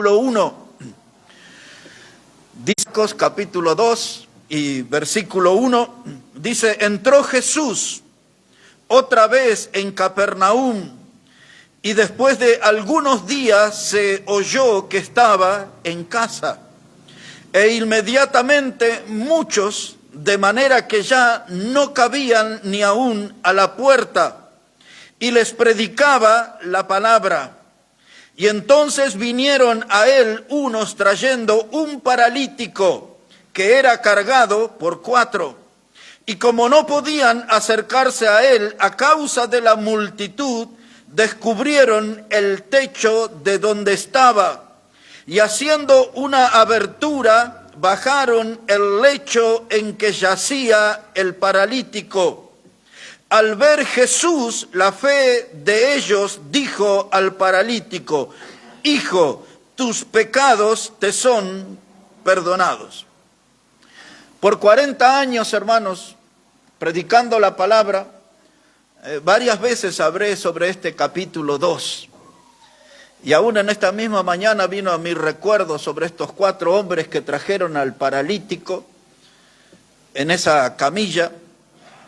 1. Discos capítulo 2 y versículo 1 dice: entró Jesús otra vez en Capernaum y después de algunos días se oyó que estaba en casa. E inmediatamente muchos, de manera que ya no cabían ni aún a la puerta, y les predicaba la palabra. Y entonces vinieron a él unos trayendo un paralítico que era cargado por 4. Y como no podían acercarse a él a causa de la multitud, descubrieron el techo de donde estaba. Y haciendo una abertura, bajaron el lecho en que yacía el paralítico. Al ver Jesús la fe de ellos, dijo al paralítico: hijo, tus pecados te son perdonados. Por 40 años, hermanos, predicando la palabra, varias veces hablé sobre este capítulo 2. Y aún en esta misma mañana vino a mi recuerdo sobre estos 4 hombres que trajeron al paralítico en esa camilla.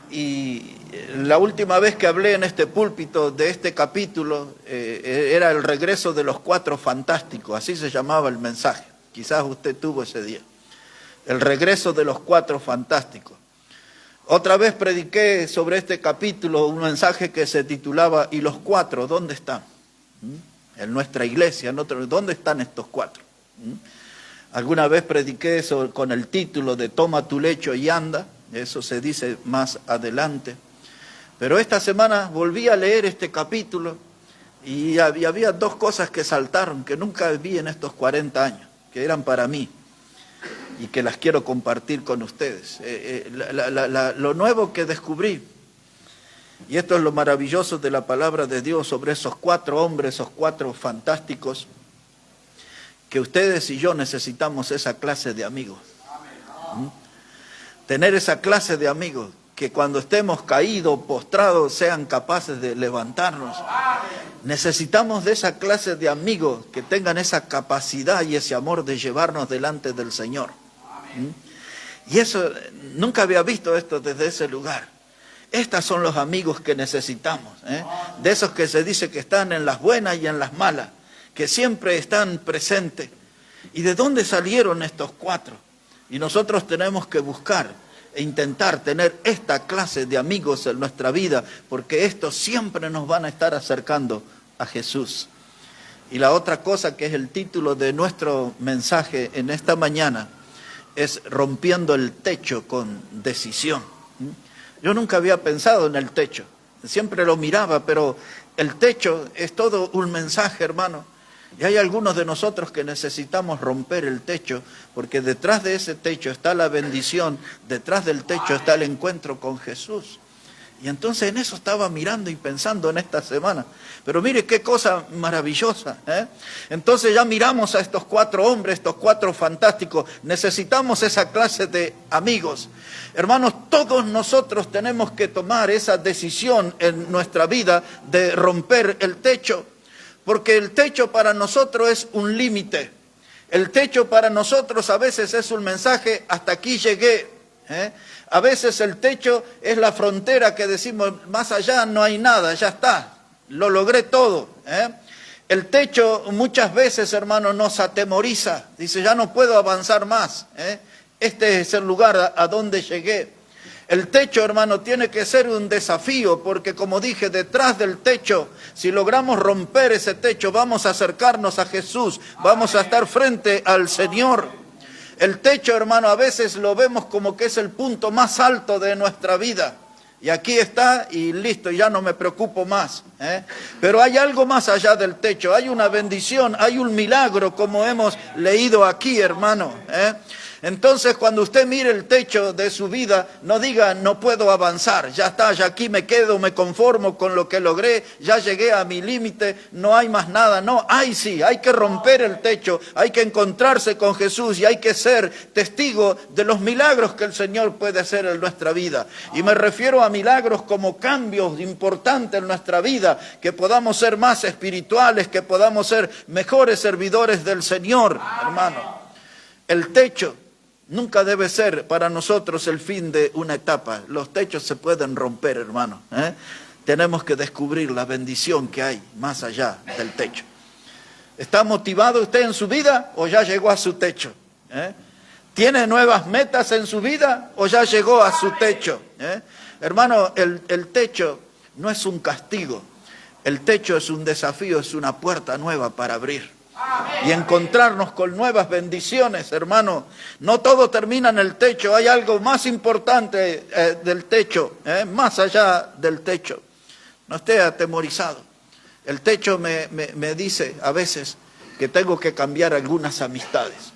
Y la última vez que hablé en este púlpito de este capítulo era el regreso de los 4 fantásticos, así se llamaba el mensaje. Quizás usted tuvo ese día. El regreso de los 4 fantásticos. Otra vez prediqué sobre este capítulo un mensaje que se titulaba ¿y los 4 dónde están? En nuestra iglesia, ¿dónde están estos 4? Alguna vez prediqué eso con el título de Toma tu lecho y anda, eso se dice más adelante. Pero esta semana volví a leer este capítulo y había 2 cosas que saltaron, que nunca vi en estos 40 años, que eran para mí y que las quiero compartir con ustedes. Lo nuevo que descubrí, y esto es lo maravilloso de la palabra de Dios sobre esos 4 hombres, esos 4 fantásticos, que ustedes y yo necesitamos esa clase de amigos. Tener esa clase de amigos que cuando estemos caídos, postrados, sean capaces de levantarnos. Necesitamos de esa clase de amigos que tengan esa capacidad y ese amor de llevarnos delante del Señor. Y eso, nunca había visto esto desde ese lugar. Estos son los amigos que necesitamos, de esos que se dice que están en las buenas y en las malas, que siempre están presentes. ¿Y de dónde salieron estos 4? Y nosotros tenemos que buscar e intentar tener esta clase de amigos en nuestra vida, porque estos siempre nos van a estar acercando a Jesús. Y la otra cosa que es el título de nuestro mensaje en esta mañana es rompiendo el techo con decisión. Yo nunca había pensado en el techo, siempre lo miraba, pero el techo es todo un mensaje, hermano. Y hay algunos de nosotros que necesitamos romper el techo, porque detrás de ese techo está la bendición, detrás del techo está el encuentro con Jesús. Y entonces en eso estaba mirando y pensando en esta semana. Pero mire qué cosa maravillosa, Entonces ya miramos a estos 4 hombres, estos 4 fantásticos. Necesitamos esa clase de amigos. Hermanos, todos nosotros tenemos que tomar esa decisión en nuestra vida de romper el techo. Porque el techo para nosotros es un límite. El techo para nosotros a veces es un mensaje, hasta aquí llegué. A veces el techo es la frontera que decimos, más allá no hay nada, ya está, lo logré todo. El techo muchas veces, hermano, nos atemoriza. Dice, ya no puedo avanzar más. Este es el lugar a donde llegué. El techo, hermano, tiene que ser un desafío, porque como dije, detrás del techo, si logramos romper ese techo, vamos a acercarnos a Jesús, vamos a estar frente al Señor. El techo, hermano, a veces lo vemos como que es el punto más alto de nuestra vida. Y aquí está y listo, ya no me preocupo más. Pero hay algo más allá del techo, hay una bendición, hay un milagro, como hemos leído aquí, hermano. Entonces, cuando usted mire el techo de su vida, no diga, no puedo avanzar, ya está, ya aquí me quedo, me conformo con lo que logré, ya llegué a mi límite, no hay más nada. No, sí, hay que romper el techo, hay que encontrarse con Jesús y hay que ser testigo de los milagros que el Señor puede hacer en nuestra vida. Y me refiero a milagros como cambios importantes en nuestra vida, que podamos ser más espirituales, que podamos ser mejores servidores del Señor, hermano. El techo nunca debe ser para nosotros el fin de una etapa. Los techos se pueden romper, hermano. Tenemos que descubrir la bendición que hay más allá del techo. ¿Está motivado usted en su vida o ya llegó a su techo? ¿Tiene nuevas metas en su vida o ya llegó a su techo? Hermano, el techo no es un castigo. El techo es un desafío, es una puerta nueva para abrir. Y encontrarnos con nuevas bendiciones, hermano. No todo termina en el techo, hay algo más importante del techo, más allá del techo. No esté atemorizado. El techo me dice a veces que tengo que cambiar algunas amistades.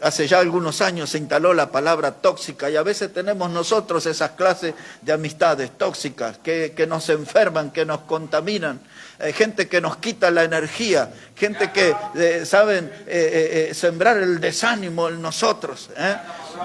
Hace ya algunos años se instaló la palabra tóxica y a veces tenemos nosotros esas clases de amistades tóxicas que nos enferman, que nos contaminan. Gente que nos quita la energía, gente que saben sembrar el desánimo en nosotros.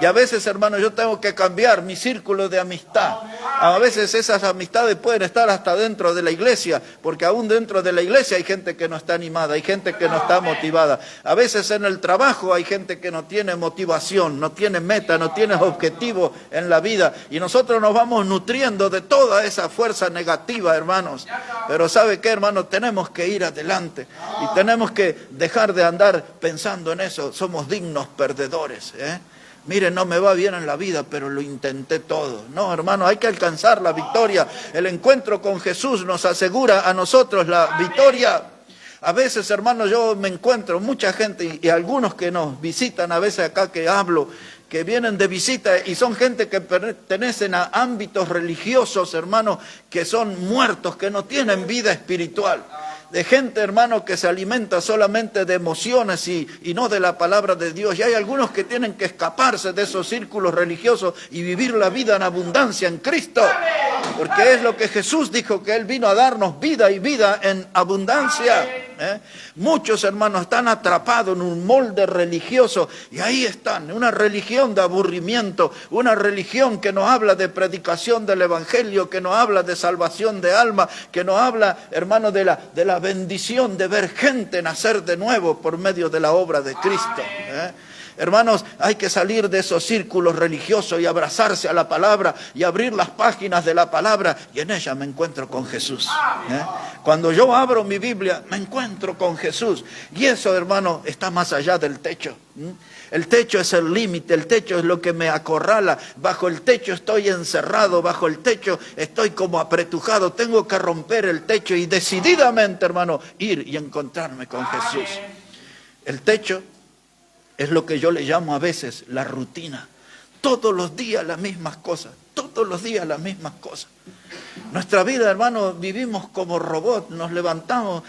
Y a veces, hermano, yo tengo que cambiar mi círculo de amistad. A veces esas amistades pueden estar hasta dentro de la iglesia, porque aún dentro de la iglesia hay gente que no está animada, hay gente que no está motivada. A veces en el trabajo hay gente que no tiene motivación, no tiene meta, no tiene objetivo en la vida. Y nosotros nos vamos nutriendo de toda esa fuerza negativa, hermanos. Pero ¿sabe qué, hermano? Tenemos que ir adelante y tenemos que dejar de andar pensando en eso. Somos dignos perdedores, Mire, no me va bien en la vida, pero lo intenté todo. No, hermano, hay que alcanzar la victoria. El encuentro con Jesús nos asegura a nosotros la victoria. A veces, hermano, yo me encuentro mucha gente y algunos que nos visitan a veces acá que hablo, que vienen de visita y son gente que pertenecen a ámbitos religiosos, hermano, que son muertos, que no tienen vida espiritual. De gente, hermano, que se alimenta solamente de emociones y no de la palabra de Dios. Y hay algunos que tienen que escaparse de esos círculos religiosos y vivir la vida en abundancia en Cristo. Porque es lo que Jesús dijo, que Él vino a darnos vida y vida en abundancia. Muchos, hermanos, están atrapados en un molde religioso y ahí están, una religión de aburrimiento, una religión que nos habla de predicación del evangelio, que nos habla de salvación de alma, que nos habla, hermano, de la bendición de ver gente nacer de nuevo por medio de la obra de Cristo. Hermanos, hay que salir de esos círculos religiosos y abrazarse a la palabra y abrir las páginas de la palabra y en ella me encuentro con Jesús. Cuando yo abro mi Biblia, me encuentro con Jesús. Y eso, hermano, está más allá del techo. El techo es el límite, el techo es lo que me acorrala. Bajo el techo estoy encerrado, bajo el techo estoy como apretujado. Tengo que romper el techo y decididamente, hermano, ir y encontrarme con Jesús. El techo es lo que yo le llamo a veces la rutina. Todos los días las mismas cosas, todos los días las mismas cosas. Nuestra vida, hermano, vivimos como robots, nos levantamos,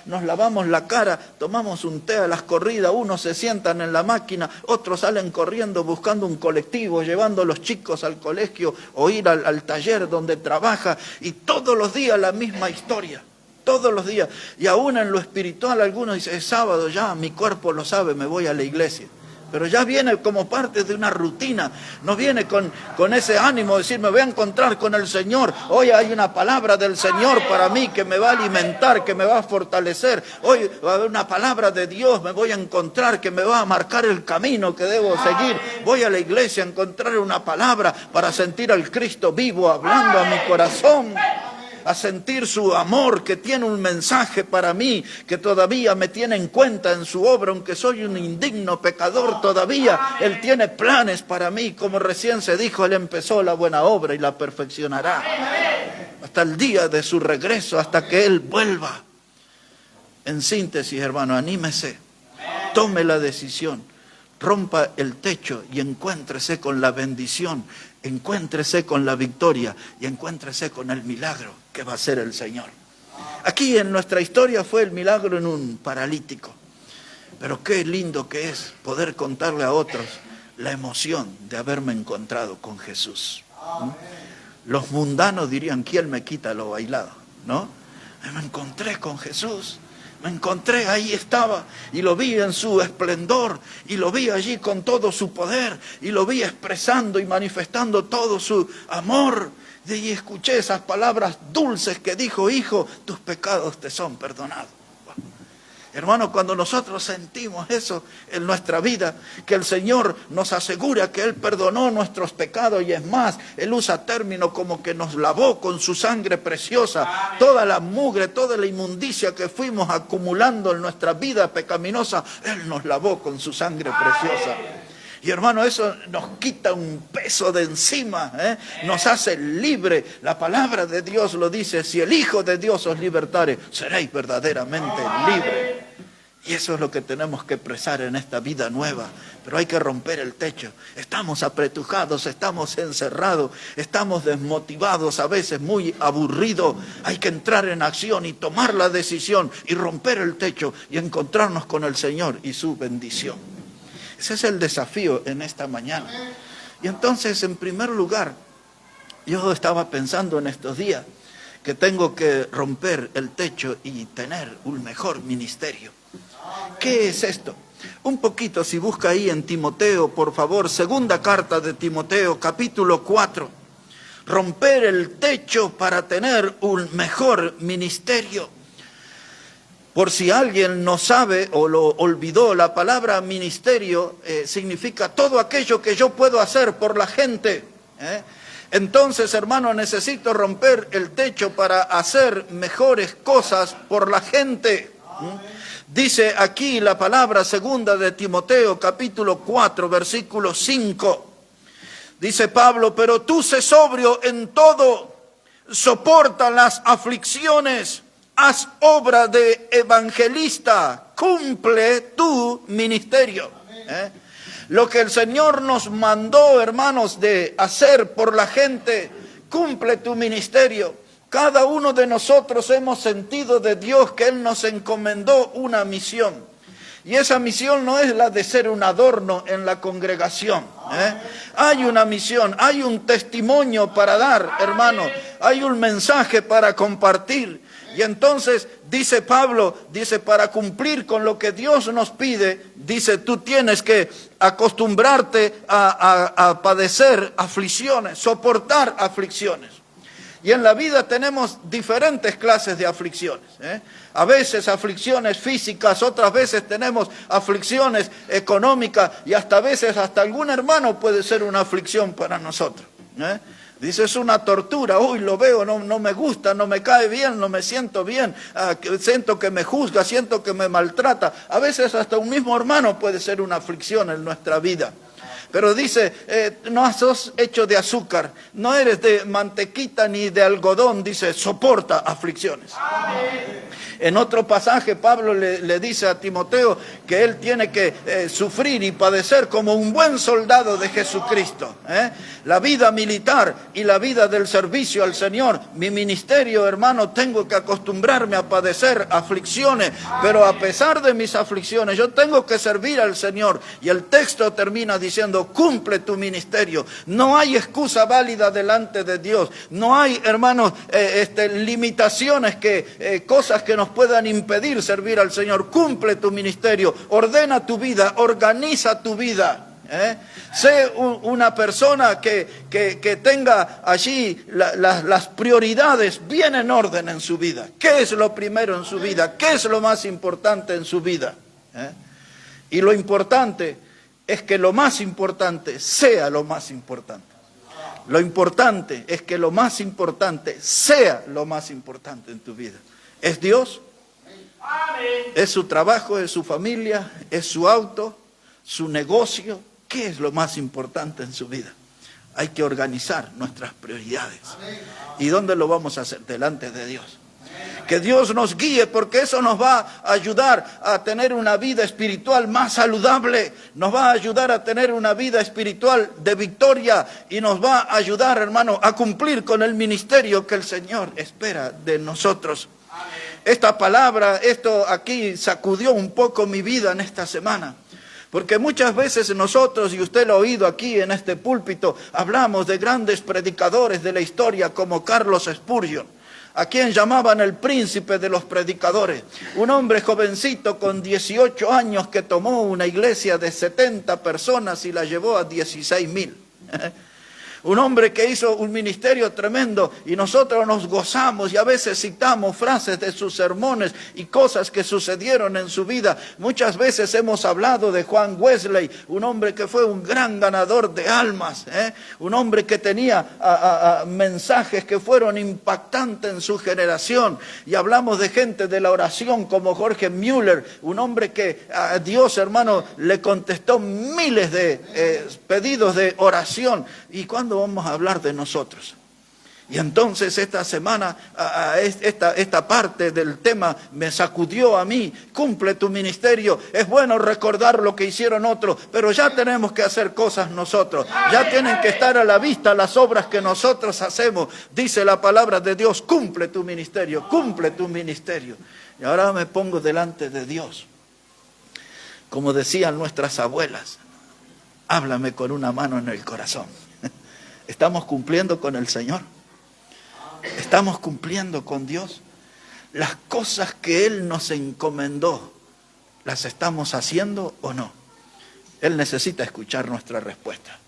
nos lavamos la cara, tomamos un té a las corridas, unos se sientan en la máquina, otros salen corriendo buscando un colectivo, llevando a los chicos al colegio o ir al taller donde trabaja y todos los días la misma historia. Todos los días. Y aún en lo espiritual algunos dicen, es sábado ya, mi cuerpo lo sabe, me voy a la iglesia. Pero ya viene como parte de una rutina. No viene con ese ánimo de decir, me voy a encontrar con el Señor. Hoy hay una palabra del Señor para mí que me va a alimentar, que me va a fortalecer. Hoy va a haber una palabra de Dios, me voy a encontrar, que me va a marcar el camino que debo seguir. Voy a la iglesia a encontrar una palabra para sentir al Cristo vivo hablando a mi corazón. A sentir su amor, que tiene un mensaje para mí, que todavía me tiene en cuenta en su obra, aunque soy un indigno pecador, todavía Él tiene planes para mí, como recién se dijo, Él empezó la buena obra y la perfeccionará hasta el día de su regreso, hasta que Él vuelva. En síntesis, hermano, anímese, tome la decisión, rompa el techo y encuéntrese con la bendición, encuéntrese con la victoria y encuéntrese con el milagro que va a ser el Señor. Aquí en nuestra historia fue el milagro en un paralítico, pero qué lindo que es poder contarle a otros la emoción de haberme encontrado con Jesús. Los mundanos dirían, ¿quién me quita lo bailado? ¿No? Me encontré con Jesús. Me encontré, ahí estaba, y lo vi en su esplendor, y lo vi allí con todo su poder, y lo vi expresando y manifestando todo su amor. Y escuché esas palabras dulces que dijo, hijo, tus pecados te son perdonados. Hermano, cuando nosotros sentimos eso en nuestra vida, que el Señor nos asegura que Él perdonó nuestros pecados, y es más, Él usa términos como que nos lavó con su sangre preciosa, toda la mugre, toda la inmundicia que fuimos acumulando en nuestra vida pecaminosa, Él nos lavó con su sangre preciosa. Y hermano, eso nos quita un peso de encima, nos hace libre. La palabra de Dios lo dice, si el Hijo de Dios os libertare, seréis verdaderamente libres. Y eso es lo que tenemos que expresar en esta vida nueva. Pero hay que romper el techo. Estamos apretujados, estamos encerrados, estamos desmotivados, a veces muy aburridos. Hay que entrar en acción y tomar la decisión y romper el techo y encontrarnos con el Señor y su bendición. Ese es el desafío en esta mañana. Y entonces, en primer lugar, yo estaba pensando en estos días que tengo que romper el techo y tener un mejor ministerio. ¿Qué es esto? Un poquito, si busca ahí en Timoteo, por favor, segunda carta de Timoteo, capítulo 4. Romper el techo para tener un mejor ministerio. Por si alguien no sabe o lo olvidó, la palabra ministerio significa todo aquello que yo puedo hacer por la gente. Entonces, hermano, necesito romper el techo para hacer mejores cosas por la gente. Dice aquí la palabra segunda de Timoteo, capítulo 4, versículo 5. Dice Pablo, pero tú sé sobrio en todo, soporta las aflicciones, haz obra de evangelista, cumple tu ministerio. Lo que el Señor nos mandó, hermanos, de hacer por la gente, cumple tu ministerio. Cada uno de nosotros hemos sentido de Dios que Él nos encomendó una misión. Y esa misión no es la de ser un adorno en la congregación. Hay una misión, hay un testimonio para dar, hermano. Hay un mensaje para compartir. Y entonces, dice Pablo, dice, para cumplir con lo que Dios nos pide, dice, tú tienes que acostumbrarte a padecer aflicciones, soportar aflicciones. Y en la vida tenemos diferentes clases de aflicciones. A veces aflicciones físicas, otras veces tenemos aflicciones económicas y hasta veces hasta algún hermano puede ser una aflicción para nosotros. Dice, es una tortura, uy, lo veo, no me gusta, no me cae bien, no me siento bien, siento que me juzga, siento que me maltrata. A veces hasta un mismo hermano puede ser una aflicción en nuestra vida. Pero dice, no sos hecho de azúcar, no eres de mantequita ni de algodón, dice, soporta aflicciones. Amén. En otro pasaje Pablo le dice a Timoteo que él tiene que sufrir y padecer como un buen soldado de Jesucristo. La vida militar y la vida del servicio al Señor, mi ministerio, hermano, tengo que acostumbrarme a padecer aflicciones, pero a pesar de mis aflicciones yo tengo que servir al Señor. Y el texto termina diciendo, cumple tu ministerio. No hay excusa válida delante de Dios. No hay, hermanos, limitaciones, cosas que nos puedan impedir servir al Señor. Cumple tu ministerio, ordena tu vida, organiza tu vida. Sé una persona que tenga allí las prioridades bien en orden en su vida. ¿Qué es lo primero en su vida? ¿Qué es lo más importante en su vida? Y lo importante es que lo más importante sea lo más importante. Lo importante es que lo más importante sea lo más importante en tu vida. ¿Es Dios? ¿Es su trabajo? ¿Es su familia? ¿Es su auto? ¿Su negocio? ¿Qué es lo más importante en su vida? Hay que organizar nuestras prioridades. ¿Y dónde lo vamos a hacer? Delante de Dios. Que Dios nos guíe, porque eso nos va a ayudar a tener una vida espiritual más saludable, nos va a ayudar a tener una vida espiritual de victoria y nos va a ayudar, hermano, a cumplir con el ministerio que el Señor espera de nosotros. Esta palabra, esto aquí sacudió un poco mi vida en esta semana, Porque muchas veces nosotros, y usted lo ha oído aquí en este púlpito, hablamos de grandes predicadores de la historia como Carlos Spurgeon, a quien llamaban el príncipe de los predicadores. Un hombre jovencito con 18 años que tomó una iglesia de 70 personas y la llevó a 16,000. Un hombre que hizo un ministerio tremendo y nosotros nos gozamos y a veces citamos frases de sus sermones y cosas que sucedieron en su vida. Muchas veces hemos hablado de Juan Wesley, un hombre que fue un gran ganador de almas, un hombre que tenía mensajes que fueron impactantes en su generación. Y hablamos de gente de la oración como Jorge Müller, un hombre que a Dios, hermano, le contestó miles de pedidos de oración. ¿Y cuándo vamos a hablar de nosotros? Y entonces esta semana, esta parte del tema me sacudió a mí. Cumple tu ministerio. Es bueno recordar lo que hicieron otros, pero ya tenemos que hacer cosas nosotros. Ya tienen que estar a la vista las obras que nosotros hacemos. Dice la palabra de Dios, cumple tu ministerio, cumple tu ministerio. Y ahora me pongo delante de Dios. Como decían nuestras abuelas, háblame con una mano en el corazón. ¿Estamos cumpliendo con el Señor? ¿Estamos cumpliendo con Dios? Las cosas que Él nos encomendó, ¿las estamos haciendo o no? Él necesita escuchar nuestra respuesta.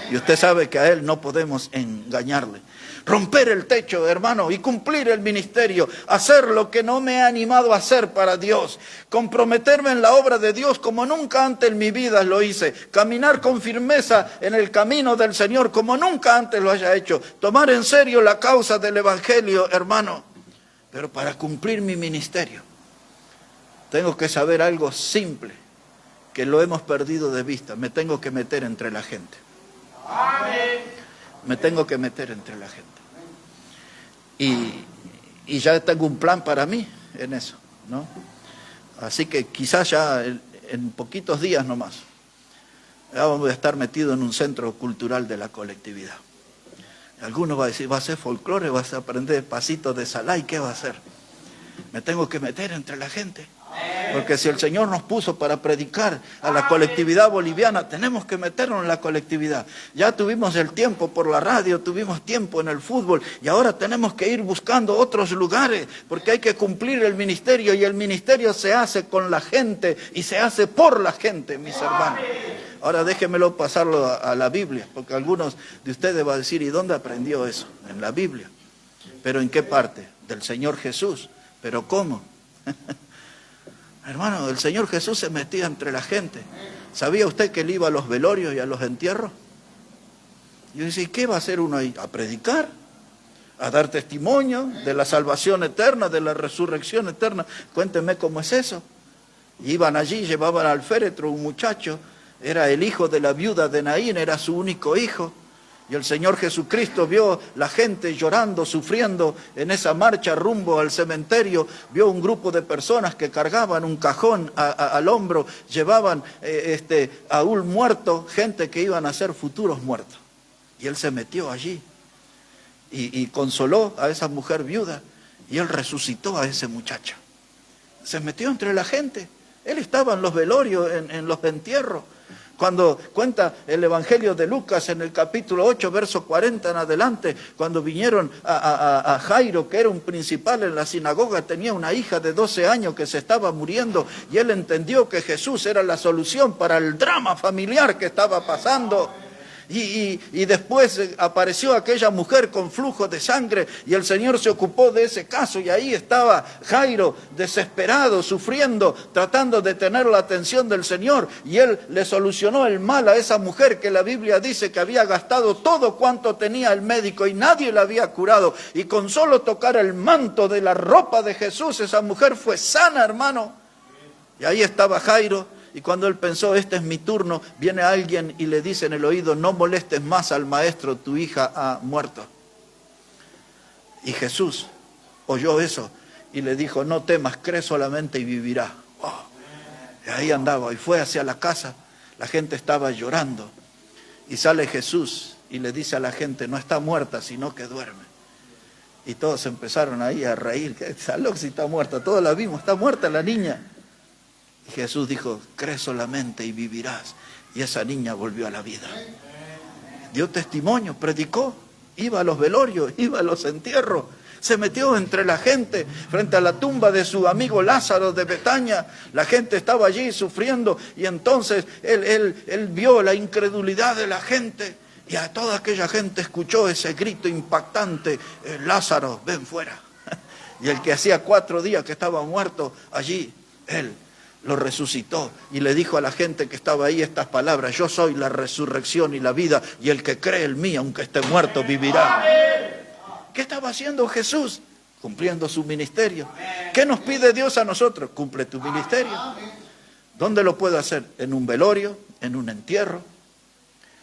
Y usted sabe que a Él no podemos engañarle. Romper el techo, hermano, y cumplir el ministerio. Hacer lo que no me he animado a hacer para Dios. Comprometerme en la obra de Dios como nunca antes en mi vida lo hice. Caminar con firmeza en el camino del Señor como nunca antes lo haya hecho. Tomar en serio la causa del Evangelio, hermano. Pero para cumplir mi ministerio, tengo que saber algo simple, que lo hemos perdido de vista. Me tengo que meter entre la gente. Me tengo que meter entre la gente. Y ya tengo un plan para mí en eso, ¿no? Así que quizás ya en poquitos días nomás ya vamos a estar metidos en un centro cultural de la colectividad. Algunos van a decir, va a ser folclore, vas a aprender pasitos de Salá, ¿qué va a hacer? Me tengo que meter entre la gente. Porque si el Señor nos puso para predicar a la colectividad boliviana, tenemos que meternos en la colectividad. Ya tuvimos el tiempo por la radio, tuvimos tiempo en el fútbol y ahora tenemos que ir buscando otros lugares porque hay que cumplir el ministerio y el ministerio se hace con la gente y se hace por la gente, mis hermanos. Ahora déjenmelo pasarlo a la Biblia, porque algunos de ustedes van a decir, ¿y dónde aprendió eso? En la Biblia. ¿Pero en qué parte? Del Señor Jesús. ¿Pero cómo? Hermano, el Señor Jesús se metía entre la gente. ¿Sabía usted que él iba a los velorios y a los entierros? Y yo decía, ¿y qué va a hacer uno ahí? ¿A predicar? ¿A dar testimonio de la salvación eterna, de la resurrección eterna? Cuénteme cómo es eso. Y iban allí, llevaban al féretro un muchacho, era el hijo de la viuda de Naín, era su único hijo. Y el Señor Jesucristo vio la gente llorando, sufriendo en esa marcha rumbo al cementerio. Vio un grupo de personas que cargaban un cajón al hombro, llevaban a un muerto, gente que iban a ser futuros muertos. Y Él se metió allí y consoló a esa mujer viuda y Él resucitó a ese muchacho. Se metió entre la gente. Él estaba en los velorios, en los entierros. Cuando cuenta el Evangelio de Lucas en el capítulo 8, verso 40 en adelante, cuando vinieron a Jairo, que era un principal en la sinagoga, tenía una hija de 12 años que se estaba muriendo, y él entendió que Jesús era la solución para el drama familiar que estaba pasando. Y después apareció aquella mujer con flujo de sangre y el Señor se ocupó de ese caso y ahí estaba Jairo desesperado, sufriendo, tratando de tener la atención del Señor y Él le solucionó el mal a esa mujer que la Biblia dice que había gastado todo cuanto tenía el médico y nadie la había curado y con solo tocar el manto de la ropa de Jesús esa mujer fue sana, hermano. Y ahí estaba Jairo. Y cuando él pensó, este es mi turno, viene alguien y le dice en el oído, no molestes más al maestro, tu hija ha muerto. Y Jesús oyó eso y le dijo, no temas, cree solamente y vivirá. Wow. Y ahí andaba y fue hacia la casa, la gente estaba llorando. Y sale Jesús y le dice a la gente, no está muerta, sino que duerme. Y todos empezaron ahí a reír, esa loca si está muerta, todos la vimos, está muerta la niña. Y Jesús dijo, cree solamente y vivirás. Y esa niña volvió a la vida. Dio testimonio, predicó, iba a los velorios, iba a los entierros. Se metió entre la gente, frente a la tumba de su amigo Lázaro de Betania. La gente estaba allí sufriendo y entonces él vio la incredulidad de la gente. Y a toda aquella gente escuchó ese grito impactante, Lázaro, ven fuera. Y el que hacía 4 días que estaba muerto allí, él lo resucitó y le dijo a la gente que estaba ahí estas palabras, yo soy la resurrección y la vida, y el que cree en mí, aunque esté muerto, vivirá. ¿Qué estaba haciendo Jesús? Cumpliendo su ministerio. ¿Qué nos pide Dios a nosotros? Cumple tu ministerio. ¿Dónde lo puedo hacer? ¿En un velorio? ¿En un entierro?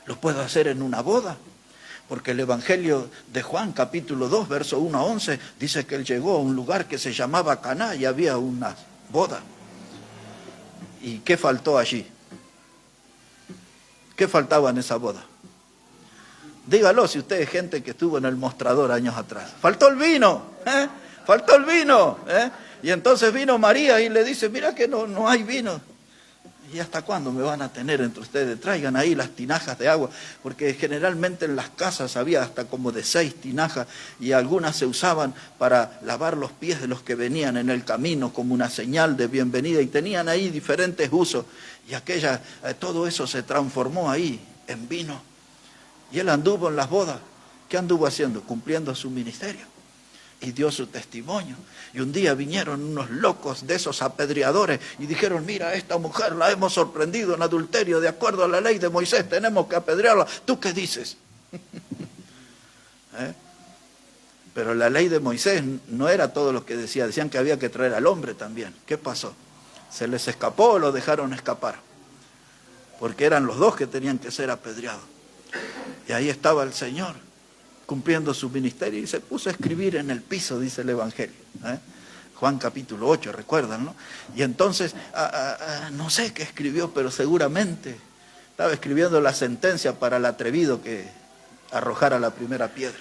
¿Lo puedo hacer en una boda? Porque el Evangelio de Juan, capítulo 2, verso 1 a 11, dice que él llegó a un lugar que se llamaba Caná y había una boda. ¿Y qué faltó allí? ¿Qué faltaba en esa boda? Dígalo si usted es gente que estuvo en el mostrador años atrás. Faltó el vino, faltó el vino. Y entonces vino María y le dice, mira que no hay vino. ¿Y hasta cuándo me van a tener entre ustedes? Traigan ahí las tinajas de agua, porque generalmente en las casas había hasta como de 6 tinajas y algunas se usaban para lavar los pies de los que venían en el camino como una señal de bienvenida y tenían ahí diferentes usos. Y todo eso se transformó ahí en vino. Y él anduvo en las bodas. ¿Qué anduvo haciendo? Cumpliendo su ministerio. Y dio su testimonio. Y un día vinieron unos locos de esos apedreadores y dijeron, mira, esta mujer la hemos sorprendido en adulterio, de acuerdo a la ley de Moisés, tenemos que apedrearla. ¿Tú qué dices? Pero la ley de Moisés no era todo lo que decía, decían que había que traer al hombre también. ¿Qué pasó? ¿Se les escapó o lo dejaron escapar? Porque eran los dos que tenían que ser apedreados. Y ahí estaba el Señor, cumpliendo su ministerio, y se puso a escribir en el piso, dice el Evangelio. Juan capítulo 8, recuerdan, ¿no? Y entonces, no sé qué escribió, pero seguramente estaba escribiendo la sentencia para el atrevido que arrojara la primera piedra.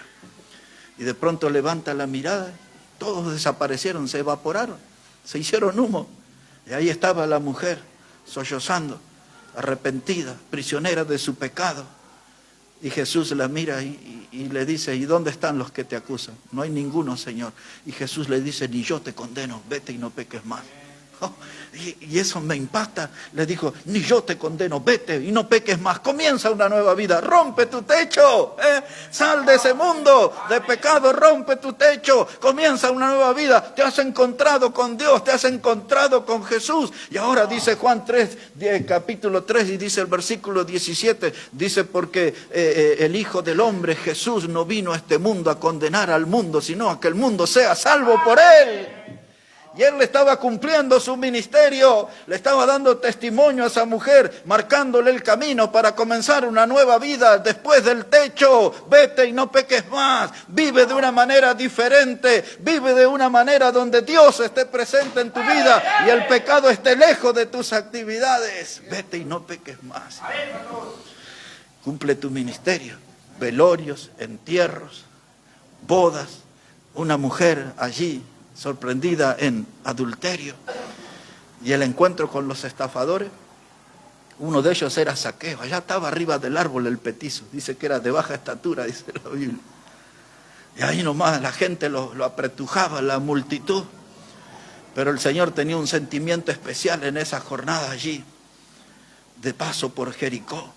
Y de pronto levanta la mirada, todos desaparecieron, se evaporaron, se hicieron humo. Y ahí estaba la mujer, sollozando, arrepentida, prisionera de su pecado. Y Jesús la mira y le dice, ¿y dónde están los que te acusan? No hay ninguno, Señor. Y Jesús le dice, ni yo te condeno, vete y no peques más. Oh, y eso me impacta. Le dijo, ni yo te condeno, vete y no peques más. Comienza una nueva vida, rompe tu techo, sal de ese mundo de pecado, rompe tu techo, comienza una nueva vida. Te has encontrado con Dios, te has encontrado con Jesús. Y ahora dice Juan 3, capítulo 3, y dice el versículo 17, dice, porque el Hijo del Hombre, Jesús, no vino a este mundo a condenar al mundo, sino a que el mundo sea salvo por él. Y él le estaba cumpliendo su ministerio, le estaba dando testimonio a esa mujer, marcándole el camino para comenzar una nueva vida después del techo. Vete y no peques más, vive de una manera diferente, vive de una manera donde Dios esté presente en tu vida y el pecado esté lejos de tus actividades. Vete y no peques más. Cumple tu ministerio, velorios, entierros, bodas, una mujer allí sorprendida en adulterio, y el encuentro con los estafadores. Uno de ellos era Zaqueo, allá estaba arriba del árbol el petizo, dice que era de baja estatura, dice la Biblia, y ahí nomás la gente lo apretujaba, la multitud, pero el Señor tenía un sentimiento especial en esa jornada allí, de paso por Jericó,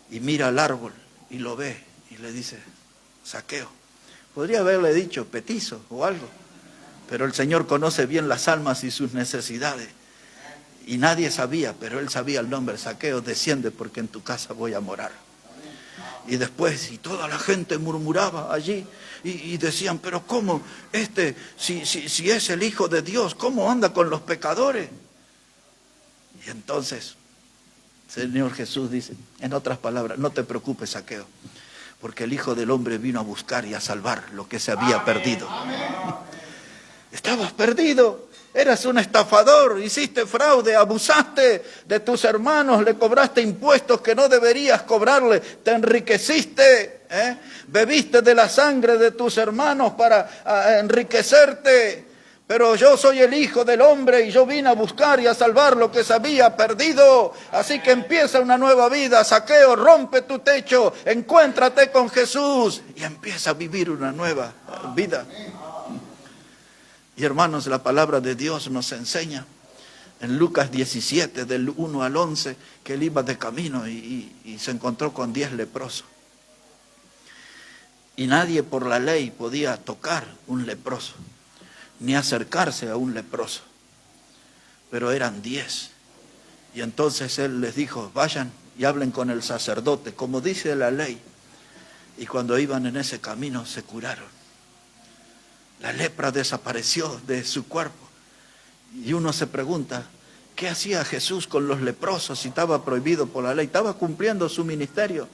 y mira al árbol y lo ve y le dice, Zaqueo. Podría haberle dicho petizo o algo, pero el Señor conoce bien las almas y sus necesidades. Y nadie sabía, pero Él sabía el nombre. Zaqueo, desciende porque en tu casa voy a morar. Y después, y toda la gente murmuraba allí y decían, pero ¿cómo? Si es el Hijo de Dios, ¿cómo anda con los pecadores? Y entonces, Señor Jesús dice, en otras palabras, no te preocupes, Zaqueo, porque el Hijo del Hombre vino a buscar y a salvar lo que se había perdido. Estabas perdido, eras un estafador, hiciste fraude, abusaste de tus hermanos, le cobraste impuestos que no deberías cobrarle, te enriqueciste, bebiste de la sangre de tus hermanos para enriquecerte, pero yo soy el Hijo del Hombre y yo vine a buscar y a salvar lo que se había perdido. Así que empieza una nueva vida. Zaqueo, rompe tu techo, encuéntrate con Jesús y empieza a vivir una nueva vida. Y hermanos, la palabra de Dios nos enseña en Lucas 17, del 1 al 11, que él iba de camino y se encontró con 10 leprosos. Y nadie por la ley podía tocar un leproso, ni acercarse a un leproso. Pero eran 10. Y entonces él les dijo, vayan y hablen con el sacerdote, como dice la ley. Y cuando iban en ese camino se curaron. La lepra desapareció de su cuerpo. Y uno se pregunta, ¿qué hacía Jesús con los leprosos si estaba prohibido por la ley? Estaba cumpliendo su ministerio.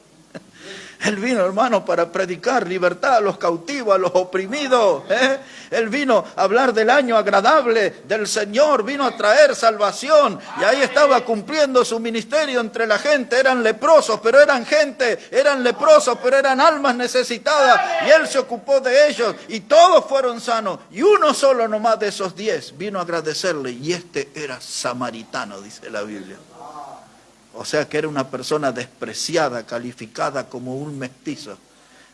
Él vino, hermano, para predicar libertad a los cautivos, a los oprimidos. Él vino a hablar del año agradable del Señor, vino a traer salvación. Y ahí estaba cumpliendo su ministerio entre la gente. Eran leprosos, pero eran gente. Eran leprosos, pero eran almas necesitadas. Y Él se ocupó de ellos. Y todos fueron sanos. Y uno solo nomás de esos 10 vino a agradecerle. Y este era samaritano, dice la Biblia. O sea que era una persona despreciada, calificada como un mestizo.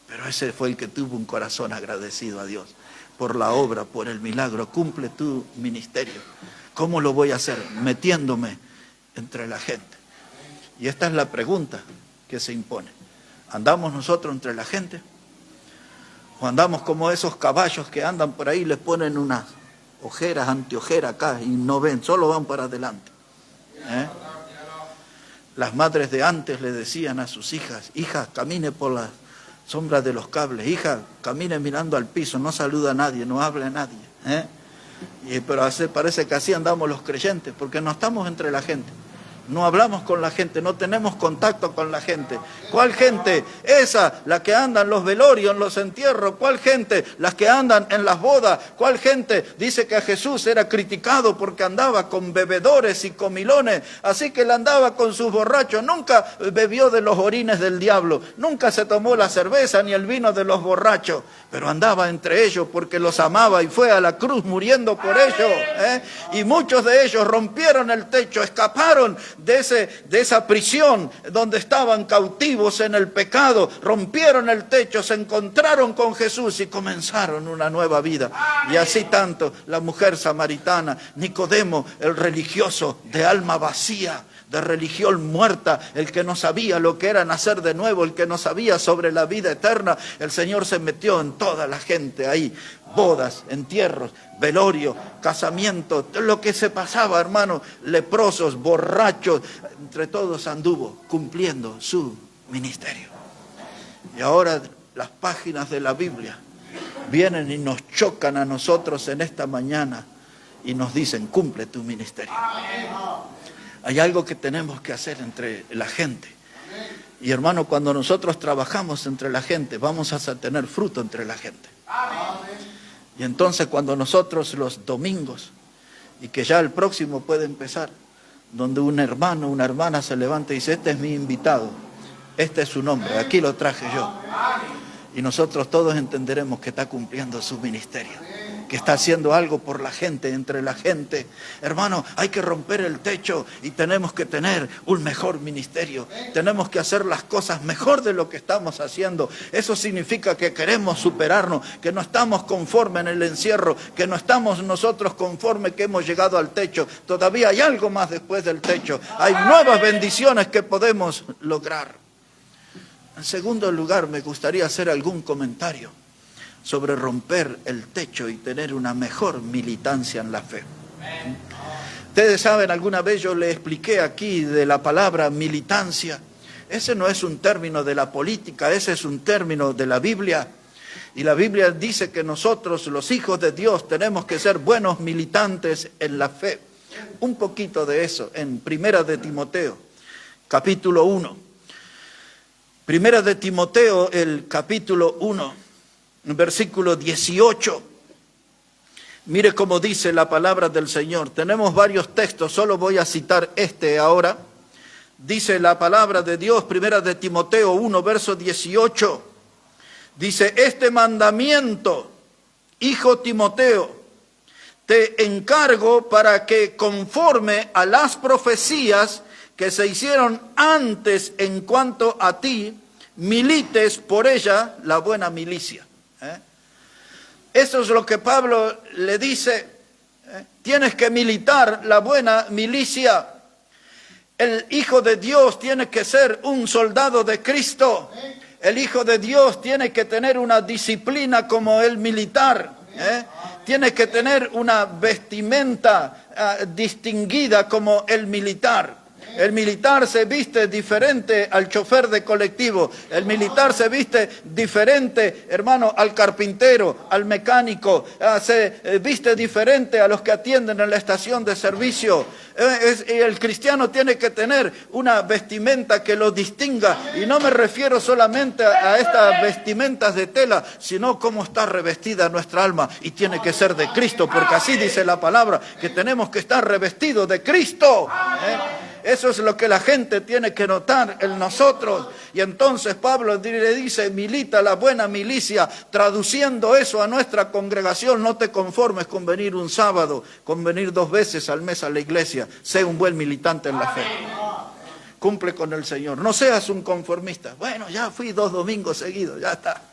Pero ese fue el que tuvo un corazón agradecido a Dios por la obra, por el milagro. Cumple tu ministerio. ¿Cómo lo voy a hacer? Metiéndome entre la gente. Y esta es la pregunta que se impone. ¿Andamos nosotros entre la gente? ¿O andamos como esos caballos que andan por ahí y les ponen unas ojeras, anteojeras acá y no ven, solo van para adelante? Las madres de antes le decían a sus hijas, hija, camine por las sombras de los cables, hija, camine mirando al piso, no saluda a nadie, no hable a nadie. Pero parece que así andamos los creyentes, porque no estamos entre la gente. No hablamos con la gente, no tenemos contacto con la gente. ¿Cuál gente? Esa, la que anda en los velorios, en los entierros. ¿Cuál gente? Las que andan en las bodas. ¿Cuál gente? Dice que a Jesús era criticado porque andaba con bebedores y comilones. Así que él andaba con sus borrachos. Nunca bebió de los orines del diablo. Nunca se tomó la cerveza ni el vino de los borrachos. Pero andaba entre ellos porque los amaba y fue a la cruz muriendo por ellos. Y muchos de ellos rompieron el techo, escaparon de esa prisión donde estaban cautivos en el pecado, rompieron el techo, se encontraron con Jesús y comenzaron una nueva vida. Y así tanto la mujer samaritana, Nicodemo, el religioso de alma vacía, de religión muerta, el que no sabía lo que era nacer de nuevo, el que no sabía sobre la vida eterna. El Señor se metió en toda la gente ahí, bodas, entierros, velorio, casamiento, lo que se pasaba, hermano, leprosos, borrachos, entre todos anduvo cumpliendo su ministerio. Y ahora las páginas de la Biblia vienen y nos chocan a nosotros en esta mañana y nos dicen, cumple tu ministerio. Hay algo que tenemos que hacer entre la gente. Y hermano, cuando nosotros trabajamos entre la gente, vamos a tener fruto entre la gente. Y entonces cuando nosotros los domingos, y que ya el próximo puede empezar, donde un hermano, una hermana se levanta y dice, este es mi invitado, este es su nombre, aquí lo traje yo. Y nosotros todos entenderemos que está cumpliendo su ministerio, que está haciendo algo por la gente, entre la gente. Hermano, hay que romper el techo y tenemos que tener un mejor ministerio. Tenemos que hacer las cosas mejor de lo que estamos haciendo. Eso significa que queremos superarnos, que no estamos conformes en el encierro, que no estamos nosotros conformes que hemos llegado al techo. Todavía hay algo más después del techo. Hay nuevas bendiciones que podemos lograr. En segundo lugar, me gustaría hacer algún comentario sobre romper el techo y tener una mejor militancia en la fe. Ustedes saben, alguna vez yo les expliqué aquí de la palabra militancia. Ese no es un término de la política, ese es un término de la Biblia. Y la Biblia dice que nosotros, los hijos de Dios, tenemos que ser buenos militantes en la fe. Un poquito de eso en Primera de Timoteo, capítulo 1. Primera de Timoteo, el capítulo 1, versículo 18. Mire cómo dice la palabra del Señor. Tenemos varios textos, solo voy a citar este ahora. Dice la palabra de Dios, Primera de Timoteo 1, verso 18. Dice, este mandamiento, hijo Timoteo, te encargo para que conforme a las profecías que se hicieron antes en cuanto a ti, milites por ella la buena milicia. Eso es lo que Pablo le dice. Tienes que militar la buena milicia. El Hijo de Dios tiene que ser un soldado de Cristo. El Hijo de Dios tiene que tener una disciplina como el militar. Tiene que tener una vestimenta distinguida como el militar. El militar se viste diferente al chofer de colectivo. El militar se viste diferente, hermano, al carpintero, al mecánico. Se viste diferente a los que atienden en la estación de servicio. El cristiano tiene que tener una vestimenta que lo distinga. Y no me refiero solamente a estas vestimentas de tela, sino cómo está revestida nuestra alma. Y tiene que ser de Cristo, porque así dice la palabra, que tenemos que estar revestidos de Cristo. Eso es lo que la gente tiene que notar en nosotros. Y entonces Pablo le dice, milita la buena milicia, traduciendo eso a nuestra congregación. No te conformes con venir un sábado, con venir 2 veces al mes a la iglesia. Sé un buen militante en la fe. Cumple con el Señor. No seas un conformista. Bueno, ya fui 2 domingos seguidos, ya está.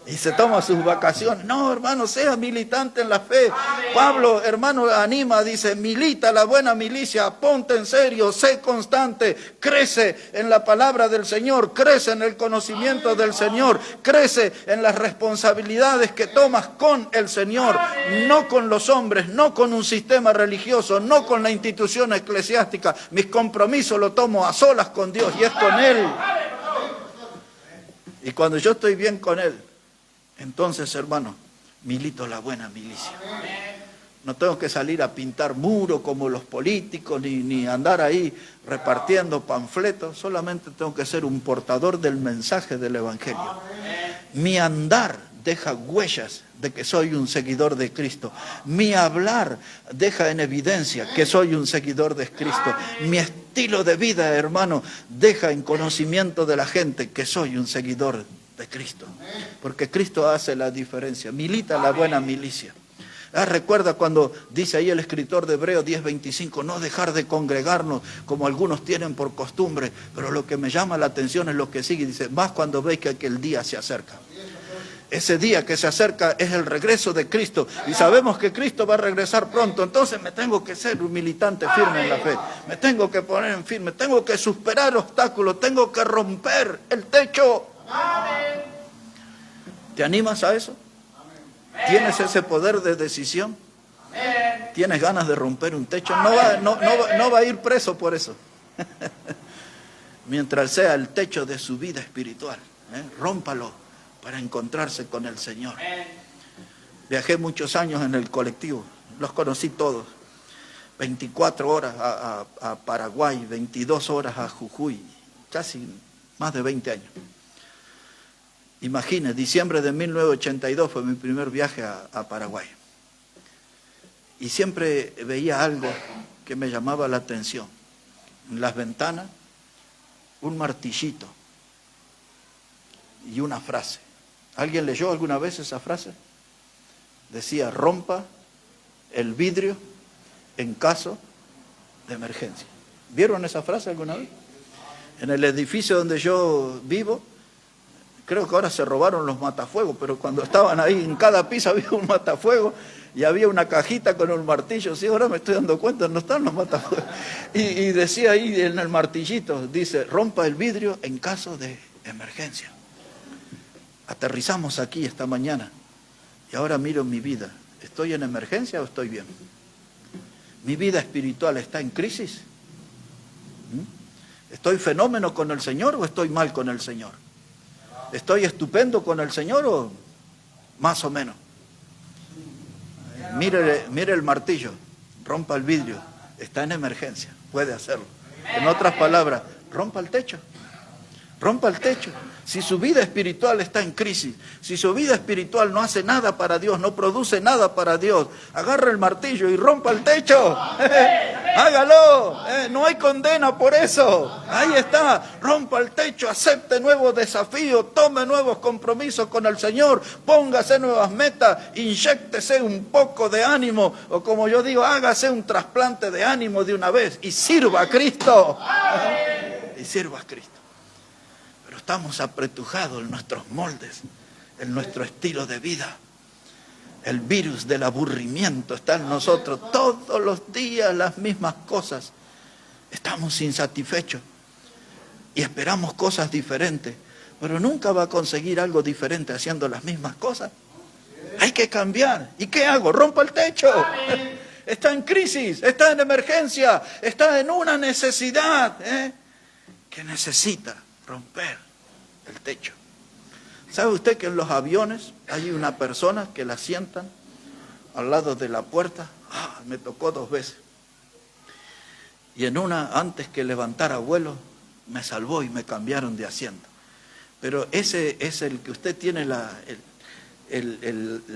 Y se toma sus vacaciones. No, hermano, sea militante en la fe. Pablo, hermano, anima, dice, milita la buena milicia, ponte en serio, sé constante, crece en la palabra del Señor, crece en el conocimiento del Señor, crece en las responsabilidades que tomas con el Señor, no con los hombres, no con un sistema religioso, no con la institución eclesiástica. Mis compromisos los tomo a solas con Dios y es con Él. Y cuando yo estoy bien con Él, entonces, hermano, milito la buena milicia. No tengo que salir a pintar muro como los políticos, ni andar ahí repartiendo panfletos. Solamente tengo que ser un portador del mensaje del Evangelio. Mi andar deja huellas de que soy un seguidor de Cristo. Mi hablar deja en evidencia que soy un seguidor de Cristo. Mi estilo de vida, hermano, deja en conocimiento de la gente que soy un seguidor de Cristo, porque Cristo hace la diferencia. Milita la buena milicia. Recuerda cuando dice ahí el escritor de Hebreos 10:25, no dejar de congregarnos como algunos tienen por costumbre, pero lo que me llama la atención es lo que sigue, dice, más cuando veis que aquel día se acerca. Ese día que se acerca es el regreso de Cristo y sabemos que Cristo va a regresar pronto. Entonces me tengo que ser un militante firme en la fe, me tengo que poner en firme, tengo que superar obstáculos, tengo que romper el techo. ¿Te animas a eso? ¿Tienes ese poder de decisión? ¿Tienes ganas de romper un techo? No va a ir preso por eso. Mientras sea el techo de su vida espiritual, rómpalo para encontrarse con el Señor. Viajé muchos años en el colectivo, los conocí todos. 24 horas a Paraguay, 22 horas a Jujuy, casi más de 20 años. Imagine, diciembre de 1982 fue mi primer viaje a Paraguay. Y siempre veía algo que me llamaba la atención. En las ventanas, un martillito y una frase. ¿Alguien leyó alguna vez esa frase? Decía, rompa el vidrio en caso de emergencia. ¿Vieron esa frase alguna vez? En el edificio donde yo vivo, creo que ahora se robaron los matafuegos, pero cuando estaban ahí en cada piso había un matafuego y había una cajita con un martillo. Sí, ahora me estoy dando cuenta, no están los matafuegos. Y decía ahí en el martillito, dice, rompa el vidrio en caso de emergencia. Aterrizamos aquí esta mañana y ahora miro mi vida. ¿Estoy en emergencia o estoy bien? ¿Mi vida espiritual está en crisis? ¿Estoy fenómeno con el Señor o estoy mal con el Señor? ¿Estoy estupendo con el Señor o más o menos? Mire el martillo, rompa el vidrio, está en emergencia, puede hacerlo. En otras palabras, rompa el techo. Rompa el techo. Si su vida espiritual está en crisis, si su vida espiritual no hace nada para Dios, no produce nada para Dios, agarra el martillo y rompa el techo. Hágalo, no hay condena por eso. Ahí está, rompa el techo, acepte nuevos desafíos, tome nuevos compromisos con el Señor, póngase nuevas metas, inyéctese un poco de ánimo, o como yo digo, hágase un trasplante de ánimo de una vez y sirva a Cristo. Y sirva a Cristo. Pero estamos apretujados en nuestros moldes, en nuestro estilo de vida. El virus del aburrimiento está en nosotros. Todos los días las mismas cosas. Estamos insatisfechos y esperamos cosas diferentes. Pero nunca va a conseguir algo diferente haciendo las mismas cosas. Hay que cambiar. ¿Y qué hago? Rompo el techo. Está en crisis, está en emergencia, está en una necesidad que necesita romper el techo. ¿Sabe usted que en los aviones hay una persona que la sientan al lado de la puerta? Me tocó 2 veces. Y en una, antes que levantara vuelo, me salvó y me cambiaron de asiento. Pero ese es el que usted tiene la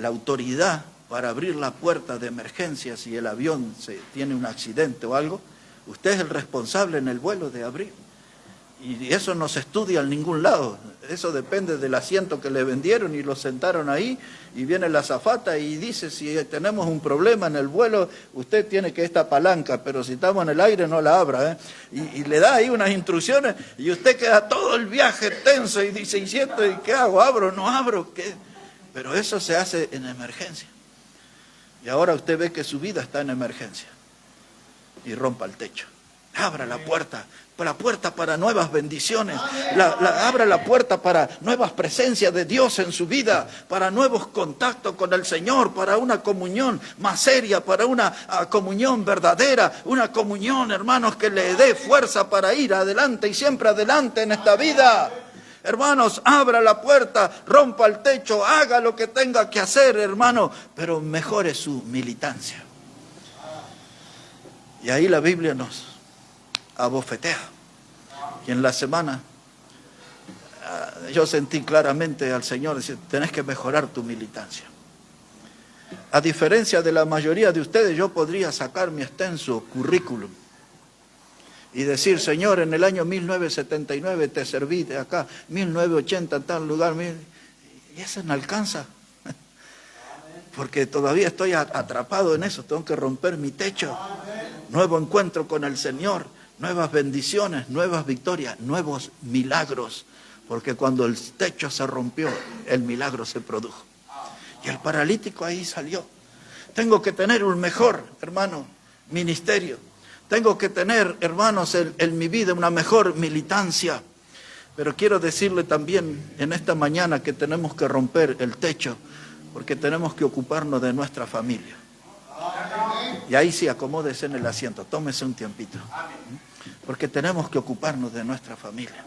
autoridad para abrir la puerta de emergencia si el avión tiene un accidente o algo. Usted es el responsable en el vuelo de abrir. Y eso no se estudia en ningún lado. Eso depende del asiento que le vendieron y lo sentaron ahí. Y viene la azafata y dice, si tenemos un problema en el vuelo, usted tiene que esta palanca, pero si estamos en el aire no la abra. Y le da ahí unas instrucciones y usted queda todo el viaje tenso y dice, ¿y siento? ¿Y qué hago? ¿Abro? ¿No abro? ¿Qué? Pero eso se hace en emergencia. Y ahora usted ve que su vida está en emergencia. Y rompa el techo. Abra la puerta para nuevas bendiciones, abra la puerta para nuevas presencias de Dios en su vida, para nuevos contactos con el Señor, para una comunión más seria, para una comunión verdadera, una comunión, hermanos, que le dé fuerza para ir adelante y siempre adelante en esta vida. Hermanos, abra la puerta, rompa el techo, haga lo que tenga que hacer, hermano, pero mejore su militancia. Y ahí la Biblia nos abofetea. Y en la semana yo sentí claramente al Señor decir, tenés que mejorar tu militancia. A diferencia de la mayoría de ustedes, yo podría sacar mi extenso currículum y decir, Señor, en el año 1979 te serví de acá, 1980 en tal lugar, y eso no alcanza. Porque todavía estoy atrapado en eso, tengo que romper mi techo. Nuevo encuentro con el Señor, nuevas bendiciones, nuevas victorias, nuevos milagros. Porque cuando el techo se rompió, el milagro se produjo. Y el paralítico ahí salió. Tengo que tener un mejor, hermano, ministerio. Tengo que tener, hermanos, en mi vida una mejor militancia. Pero quiero decirle también en esta mañana que tenemos que romper el techo, porque tenemos que ocuparnos de nuestra familia. Y ahí sí, acomódese en el asiento, tómese un tiempito. Porque tenemos que ocuparnos de nuestra familia.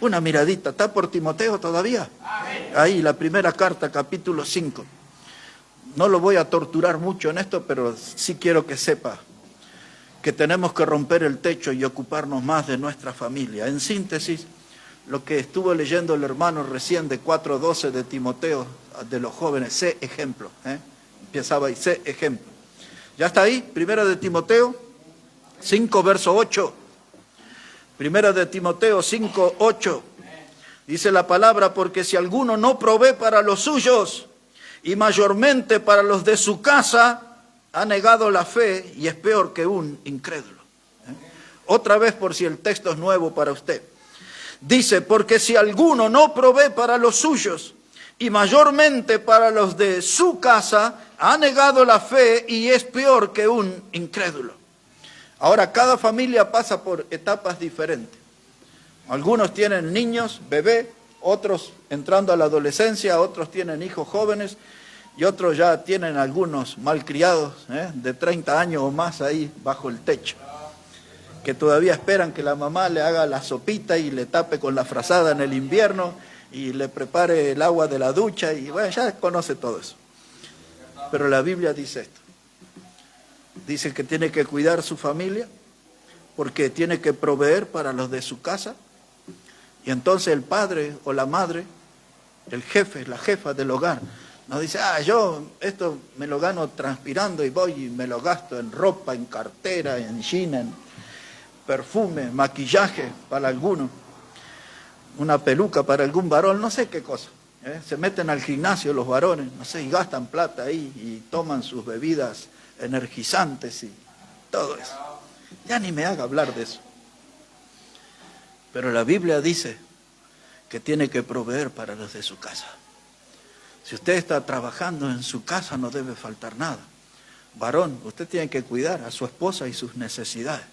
Una miradita, ¿está por Timoteo todavía? Ahí, la primera carta, capítulo 5. No lo voy a torturar mucho en esto, pero sí quiero que sepa que tenemos que romper el techo y ocuparnos más de nuestra familia. En síntesis, lo que estuvo leyendo el hermano recién de 4:12 de Timoteo, de los jóvenes, sé ejemplo. Empezaba ahí, sé ejemplo. ¿Ya está ahí? Primera de Timoteo 5, verso 8. Primera de Timoteo 5, 8. Dice la palabra, porque si alguno no provee para los suyos, y mayormente para los de su casa, ha negado la fe y es peor que un incrédulo. Otra vez, por si el texto es nuevo para usted. Dice, porque si alguno no provee para los suyos, y mayormente para los de su casa, ha negado la fe y es peor que un incrédulo. Ahora, cada familia pasa por etapas diferentes. Algunos tienen niños, bebés, otros entrando a la adolescencia, otros tienen hijos jóvenes y otros ya tienen algunos malcriados de 30 años o más ahí bajo el techo, que todavía esperan que la mamá le haga la sopita y le tape con la frazada en el invierno y le prepare el agua de la ducha y bueno, ya conoce todo eso. Pero la Biblia dice esto. Dice que tiene que cuidar su familia porque tiene que proveer para los de su casa. Y entonces el padre o la madre, el jefe, la jefa del hogar, No dice, yo esto me lo gano transpirando y voy y me lo gasto en ropa, en cartera, en jean, en perfume, maquillaje para alguno, una peluca para algún varón, no sé qué cosa. Se meten al gimnasio los varones, no sé, y gastan plata ahí y toman sus bebidas energizantes y todo eso. Ya ni me haga hablar de eso. Pero la Biblia dice que tiene que proveer para los de su casa. Si usted está trabajando en su casa, no debe faltar nada. Varón, usted tiene que cuidar a su esposa y sus necesidades.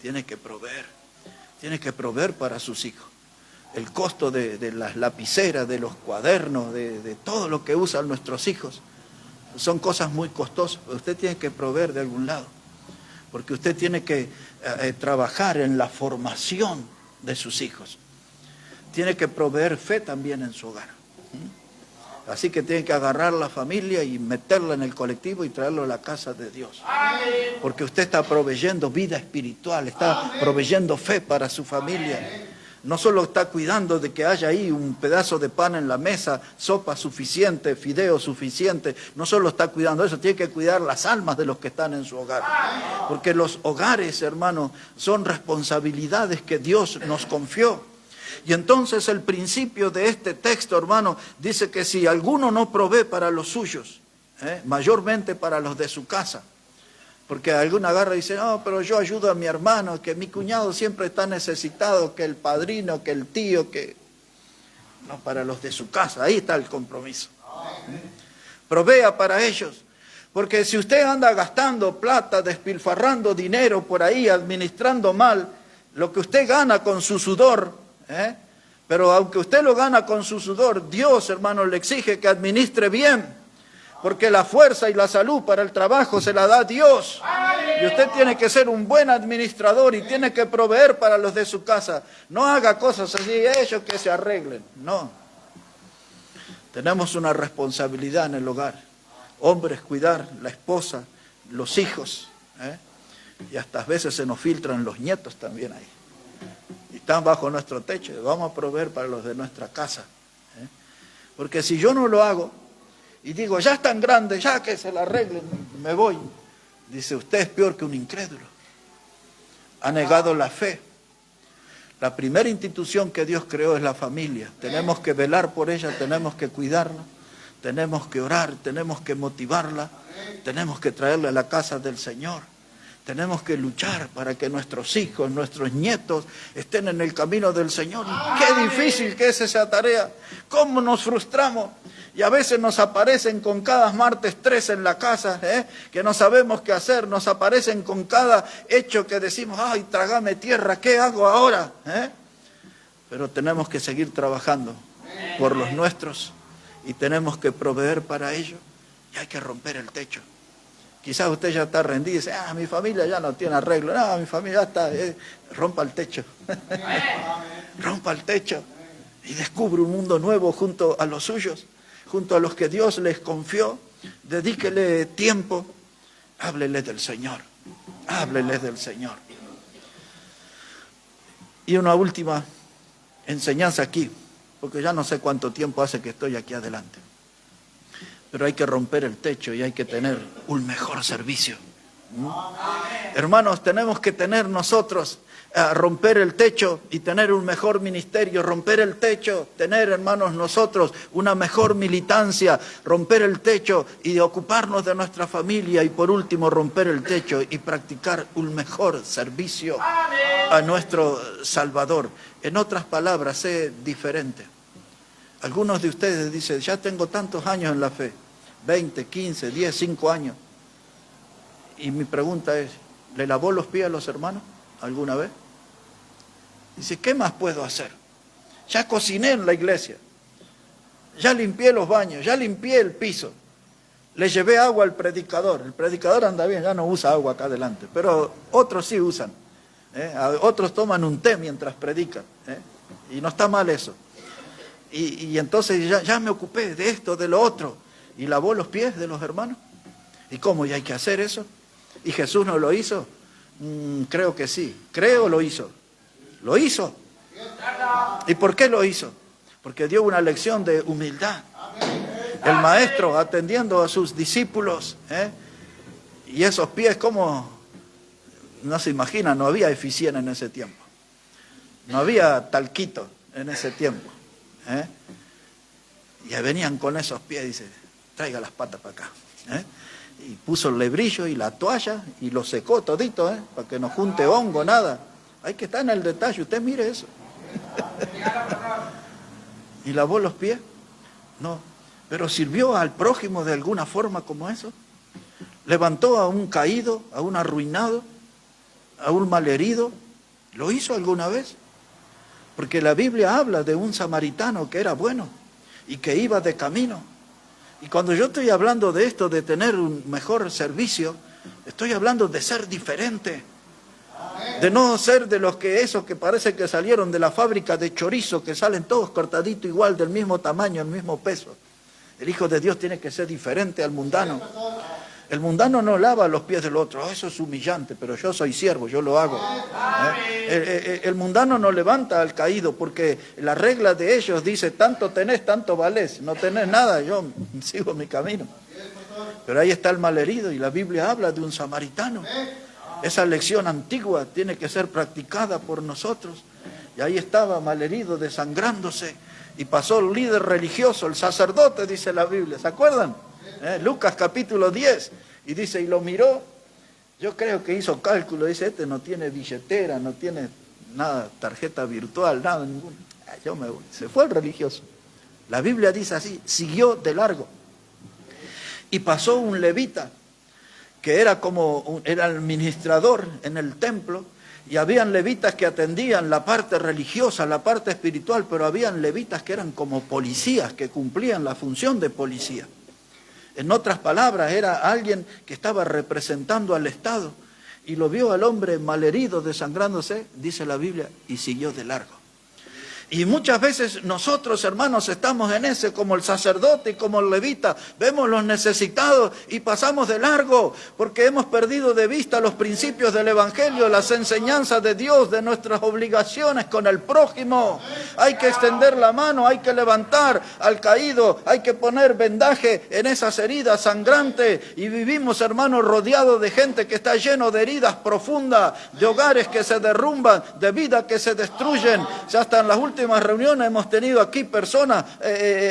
Tiene que proveer para sus hijos. El costo de las lapiceras, de los cuadernos, de todo lo que usan nuestros hijos, son cosas muy costosas. Usted tiene que proveer de algún lado, porque usted tiene que trabajar en la formación de sus hijos. Tiene que proveer fe también en su hogar. Así que tiene que agarrar la familia y meterla en el colectivo y traerlo a la casa de Dios. Porque usted está proveyendo vida espiritual, está proveyendo fe para su familia. No solo está cuidando de que haya ahí un pedazo de pan en la mesa, sopa suficiente, fideo suficiente. No solo está cuidando eso, tiene que cuidar las almas de los que están en su hogar. Porque los hogares, hermanos, son responsabilidades que Dios nos confió. Y entonces el principio de este texto, hermano, dice que si alguno no provee para los suyos, mayormente para los de su casa, porque alguna agarra y dice, no, pero yo ayudo a mi hermano, que mi cuñado siempre está necesitado, que el padrino, que el tío, que... No, para los de su casa, ahí está el compromiso. Provea para ellos. Porque si usted anda gastando plata, despilfarrando dinero por ahí, administrando mal, lo que usted gana con su sudor, pero aunque usted lo gana con su sudor, Dios, hermano, le exige que administre bien, porque la fuerza y la salud para el trabajo se la da Dios. Y usted tiene que ser un buen administrador y tiene que proveer para los de su casa. No haga cosas así, ellos que se arreglen. No. Tenemos una responsabilidad en el hogar. Hombres, cuidar la esposa, los hijos. Y hasta a veces se nos filtran los nietos también ahí. Y están bajo nuestro techo. Vamos a proveer para los de nuestra casa. Porque si yo no lo hago y digo, ya están grandes, ya que se la arreglen, me voy. Dice, usted es peor que un incrédulo. Ha negado la fe. La primera institución que Dios creó es la familia. Tenemos que velar por ella, tenemos que cuidarla, tenemos que orar, tenemos que motivarla, tenemos que traerla a la casa del Señor. Tenemos que luchar para que nuestros hijos, nuestros nietos estén en el camino del Señor. Y qué difícil que es esa tarea. ¿Cómo nos frustramos? Y a veces nos aparecen con cada martes 3 en la casa, que no sabemos qué hacer. Nos aparecen con cada hecho que decimos, ay, trágame tierra, ¿qué hago ahora? Pero tenemos que seguir trabajando por los nuestros y tenemos que proveer para ello. Y hay que romper el techo. Quizás usted ya está rendido y dice, mi familia ya no tiene arreglo. No, mi familia ya está, rompa el techo. Rompa el techo y descubre un mundo nuevo junto a los suyos, junto a los que Dios les confió. Dedíquele tiempo, háblele del Señor, háblele del Señor. Y una última enseñanza aquí, porque ya no sé cuánto tiempo hace que estoy aquí adelante. Pero hay que romper el techo y hay que tener un mejor servicio. Hermanos, tenemos que tener nosotros, romper el techo y tener un mejor ministerio, romper el techo, tener, hermanos, nosotros una mejor militancia, romper el techo y ocuparnos de nuestra familia y por último romper el techo y practicar un mejor servicio a nuestro Salvador. En otras palabras, sé diferente. Algunos de ustedes dicen, ya tengo tantos años en la fe, 20, 15, 10, 5 años. Y mi pregunta es, ¿le lavó los pies a los hermanos alguna vez? Dice, ¿qué más puedo hacer? Ya cociné en la iglesia, ya limpié los baños, ya limpié el piso, le llevé agua al predicador. El predicador anda bien, ya no usa agua acá adelante, pero otros sí usan. Otros toman un té mientras predican, y no está mal eso. Y entonces ya me ocupé de esto, de lo otro, y lavó los pies de los hermanos. ¿Y cómo? ¿Y hay que hacer eso? ¿Y Jesús no lo hizo? Creo que sí. Creo lo hizo. Lo hizo. ¿Y por qué lo hizo? Porque dio una lección de humildad. El maestro atendiendo a sus discípulos, y esos pies, como no se imagina, no había eficiencia en ese tiempo. No había talquito en ese tiempo. Y venían con esos pies, dice, traiga las patas para acá. Y puso el lebrillo y la toalla y lo secó todito, para que no junte hongo, nada. Hay que estar en el detalle, usted mire eso. ¿Y lavó los pies? No. ¿Pero sirvió al prójimo de alguna forma como eso? ¿Levantó a un caído, a un arruinado, a un malherido? ¿Lo hizo alguna vez? Porque la Biblia habla de un samaritano que era bueno y que iba de camino. Y cuando yo estoy hablando de esto, de tener un mejor servicio, estoy hablando de ser diferente. De no ser de los que esos que parece que salieron de la fábrica de chorizo, que salen todos cortaditos igual, del mismo tamaño, el mismo peso. El Hijo de Dios tiene que ser diferente al mundano. El mundano no lava los pies del otro, eso es humillante, pero yo soy siervo, yo lo hago. El mundano no levanta al caído, porque la regla de ellos dice, tanto tenés, tanto valés, no tenés nada, yo sigo mi camino. Pero ahí está el malherido, y la Biblia habla de un samaritano. Esa lección antigua tiene que ser practicada por nosotros. Y ahí estaba malherido, desangrándose, y pasó el líder religioso, el sacerdote, dice la Biblia, ¿se acuerdan? Lucas capítulo 10, y dice, y lo miró, yo creo que hizo cálculo, dice, este no tiene billetera, no tiene nada, tarjeta virtual, nada, ninguna. Yo me voy. Se fue el religioso. La Biblia dice así, siguió de largo. Y pasó un levita, que era era el administrador en el templo, y habían levitas que atendían la parte religiosa, la parte espiritual, pero habían levitas que eran como policías, que cumplían la función de policía. En otras palabras, era alguien que estaba representando al Estado, y lo vio al hombre malherido, desangrándose, dice la Biblia, y siguió de largo. Y muchas veces nosotros, hermanos, estamos en ese, como el sacerdote y como el levita, vemos los necesitados y pasamos de largo, porque hemos perdido de vista los principios del Evangelio, las enseñanzas de Dios, de nuestras obligaciones con el prójimo. Hay que extender la mano, hay que levantar al caído, hay que poner vendaje en esas heridas sangrantes, y vivimos, hermanos, rodeados de gente que está lleno de heridas profundas, de hogares que se derrumban, de vidas que se destruyen. Ya hasta en las últimas reuniones hemos tenido aquí personas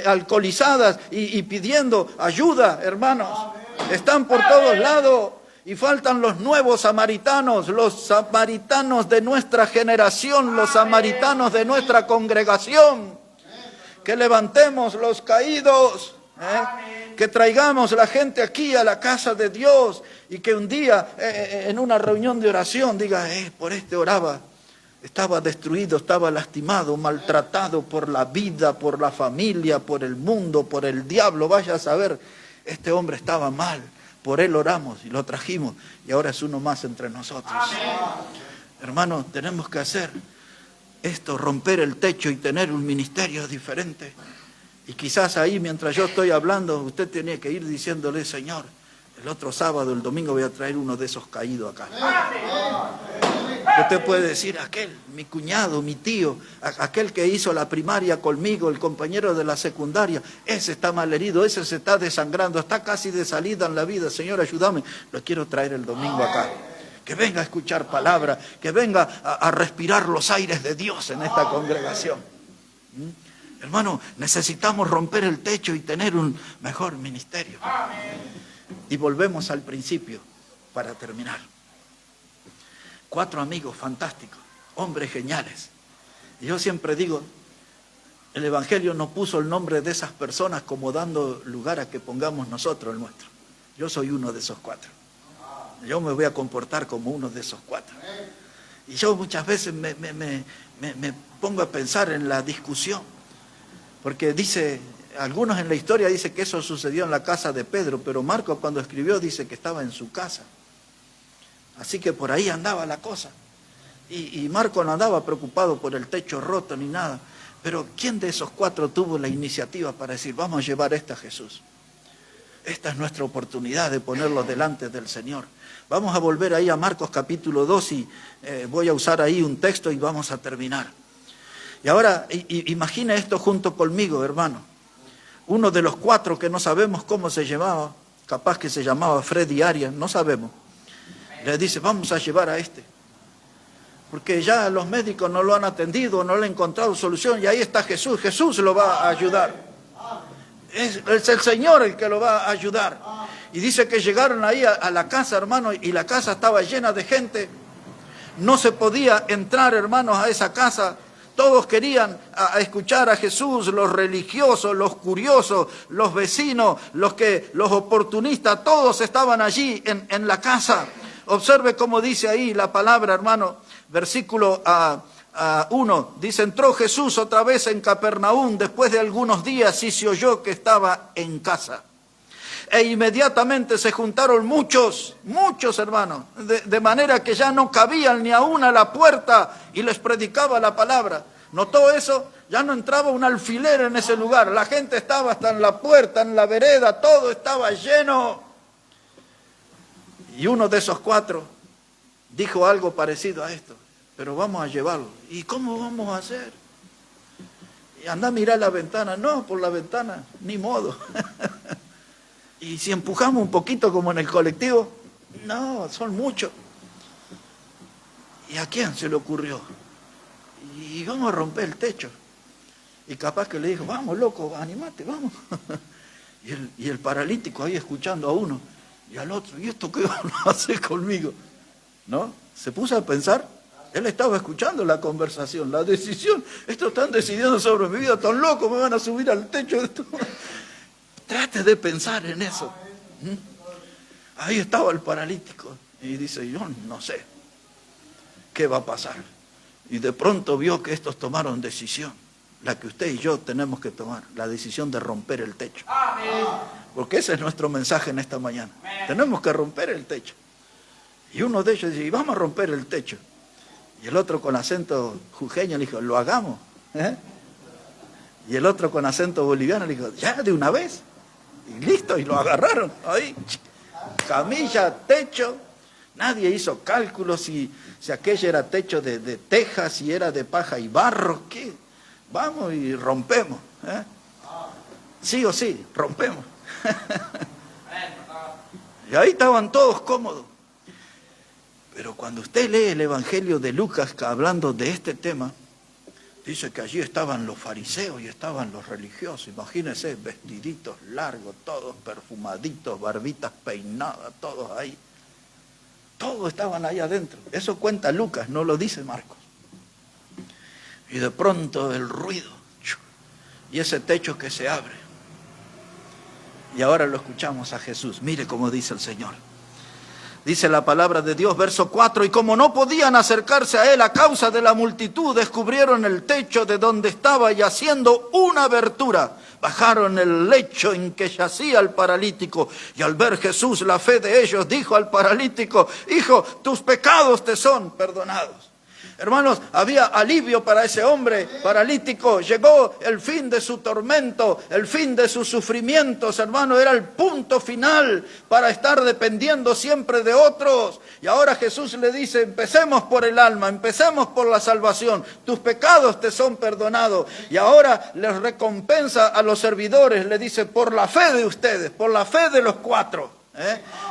alcoholizadas y pidiendo ayuda, hermanos. Están por todos lados, y faltan los nuevos samaritanos, los samaritanos de nuestra generación, los samaritanos de nuestra congregación. Que levantemos los caídos, que traigamos la gente aquí a la casa de Dios, y que un día en una reunión de oración diga, por este oraba. Estaba destruido, estaba lastimado, maltratado por la vida, por la familia, por el mundo, por el diablo. Vaya a saber, este hombre estaba mal, por él oramos y lo trajimos, y ahora es uno más entre nosotros. Hermanos, tenemos que hacer esto, romper el techo y tener un ministerio diferente. Y quizás ahí, mientras yo estoy hablando, usted tiene que ir diciéndole, Señor, el otro sábado, el domingo voy a traer uno de esos caídos acá. Usted puede decir, aquel, mi cuñado, mi tío, aquel que hizo la primaria conmigo, el compañero de la secundaria, ese está malherido, ese se está desangrando, está casi de salida en la vida. Señor, ayúdame, lo quiero traer el domingo acá. Que venga a escuchar palabra, que venga a respirar los aires de Dios en esta congregación. Hermano, necesitamos romper el techo y tener un mejor ministerio. Y volvemos al principio para terminar. 4 amigos fantásticos, hombres geniales. Y yo siempre digo, el Evangelio no puso el nombre de esas personas como dando lugar a que pongamos nosotros el nuestro. Yo soy uno de esos 4. Yo me voy a comportar como uno de esos 4. Y yo muchas veces me pongo a pensar en la discusión. Porque dice, algunos en la historia dicen que eso sucedió en la casa de Pedro, pero Marcos cuando escribió dice que estaba en su casa. Así que por ahí andaba la cosa. Y Marcos no andaba preocupado por el techo roto ni nada. Pero ¿quién de esos 4 tuvo la iniciativa para decir, vamos a llevar esto a Jesús? Esta es nuestra oportunidad de ponerlo delante del Señor. Vamos a volver ahí a Marcos capítulo 2 y voy a usar ahí un texto y vamos a terminar. Y ahora, imagine esto junto conmigo, hermano. Uno de los 4 que no sabemos cómo se llamaba, capaz que se llamaba Freddy Arias, no sabemos. Le dice, vamos a llevar a este. Porque ya los médicos no lo han atendido, no le han encontrado solución, y ahí está Jesús. Jesús lo va a ayudar. Es el Señor el que lo va a ayudar. Y dice que llegaron ahí a la casa, hermano, y la casa estaba llena de gente. No se podía entrar, hermanos, a esa casa. Todos querían a escuchar a Jesús, los religiosos, los curiosos, los vecinos, los oportunistas, todos estaban allí en la casa. Observe cómo dice ahí la palabra, hermano, versículo 1. Dice, entró Jesús otra vez en Capernaum después de algunos días y se oyó que estaba en casa. E inmediatamente se juntaron muchos hermanos, de manera que ya no cabían ni aún a la puerta y les predicaba la palabra. ¿Notó eso? Ya no entraba un alfiler en ese lugar, la gente estaba hasta en la puerta, en la vereda, todo estaba lleno. Y uno de esos 4 dijo algo parecido a esto, pero vamos a llevarlo. ¿Y cómo vamos a hacer? Y anda a mirar la ventana. No, por la ventana, ni modo. Y si empujamos un poquito como en el colectivo, no, son muchos. ¿Y a quién se le ocurrió? Y vamos a romper el techo. Y capaz que le dijo, vamos loco, animate, vamos. Y el paralítico ahí escuchando a uno y al otro, ¿y esto qué van a hacer conmigo? ¿No? Se puso a pensar, él estaba escuchando la conversación, la decisión. Estos están decidiendo sobre mi vida, tan locos, me van a subir al techo de esto. Trate de pensar en eso. Ahí estaba el paralítico y dice, yo no sé qué va a pasar. Y de pronto vio que estos tomaron decisión, la que usted y yo tenemos que tomar, la decisión de romper el techo. Porque ese es nuestro mensaje en esta mañana. Tenemos que romper el techo. Y uno de ellos dice, y vamos a romper el techo. Y el otro con acento jujeño le dijo, lo hagamos. Y el otro con acento boliviano le dijo, ya de una vez. Y listo, y lo agarraron ahí. Camilla, techo. Nadie hizo cálculos si aquello era techo de tejas, si era de paja y barro. ¿Qué? Vamos y rompemos. Sí o sí, rompemos. Y ahí estaban todos cómodos. Pero cuando usted lee el Evangelio de Lucas hablando de este tema, dice que allí estaban los fariseos y estaban los religiosos. Imagínense, vestiditos largos, todos perfumaditos, barbitas peinadas, todos ahí. Todos estaban ahí adentro. Eso cuenta Lucas, no lo dice Marcos. Y de pronto el ruido y ese techo que se abre. Y ahora lo escuchamos a Jesús. Mire cómo dice el Señor. Dice la palabra de Dios, verso 4, y como no podían acercarse a él a causa de la multitud, descubrieron el techo de donde estaba y haciendo una abertura, bajaron el lecho en que yacía el paralítico. Y al ver Jesús la fe de ellos, dijo al paralítico, hijo, tus pecados te son perdonados. Hermanos, había alivio para ese hombre paralítico. Llegó el fin de su tormento, el fin de sus sufrimientos, hermano. Era el punto final para estar dependiendo siempre de otros. Y ahora Jesús le dice, empecemos por el alma, empecemos por la salvación. Tus pecados te son perdonados. Y ahora les recompensa a los servidores, le dice, por la fe de ustedes, por la fe de los 4.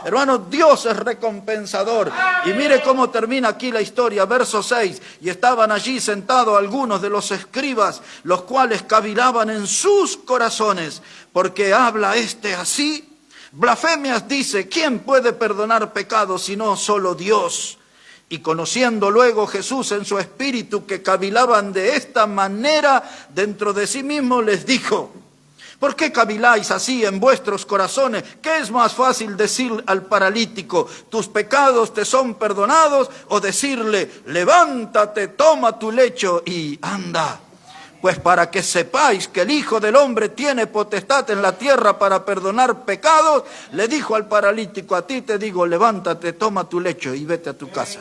Hermano, Dios es recompensador. Y mire cómo termina aquí la historia, verso 6. Y estaban allí sentados algunos de los escribas, los cuales cavilaban en sus corazones, porque habla este así. Blasfemias dice, ¿quién puede perdonar pecados sino solo Dios? Y conociendo luego Jesús en su espíritu que cavilaban de esta manera dentro de sí mismo, les dijo, ¿por qué caviláis así en vuestros corazones? ¿Qué es más fácil decir al paralítico, tus pecados te son perdonados? O decirle, levántate, toma tu lecho y anda. Pues para que sepáis que el Hijo del Hombre tiene potestad en la tierra para perdonar pecados, le dijo al paralítico, a ti te digo, levántate, toma tu lecho y vete a tu casa.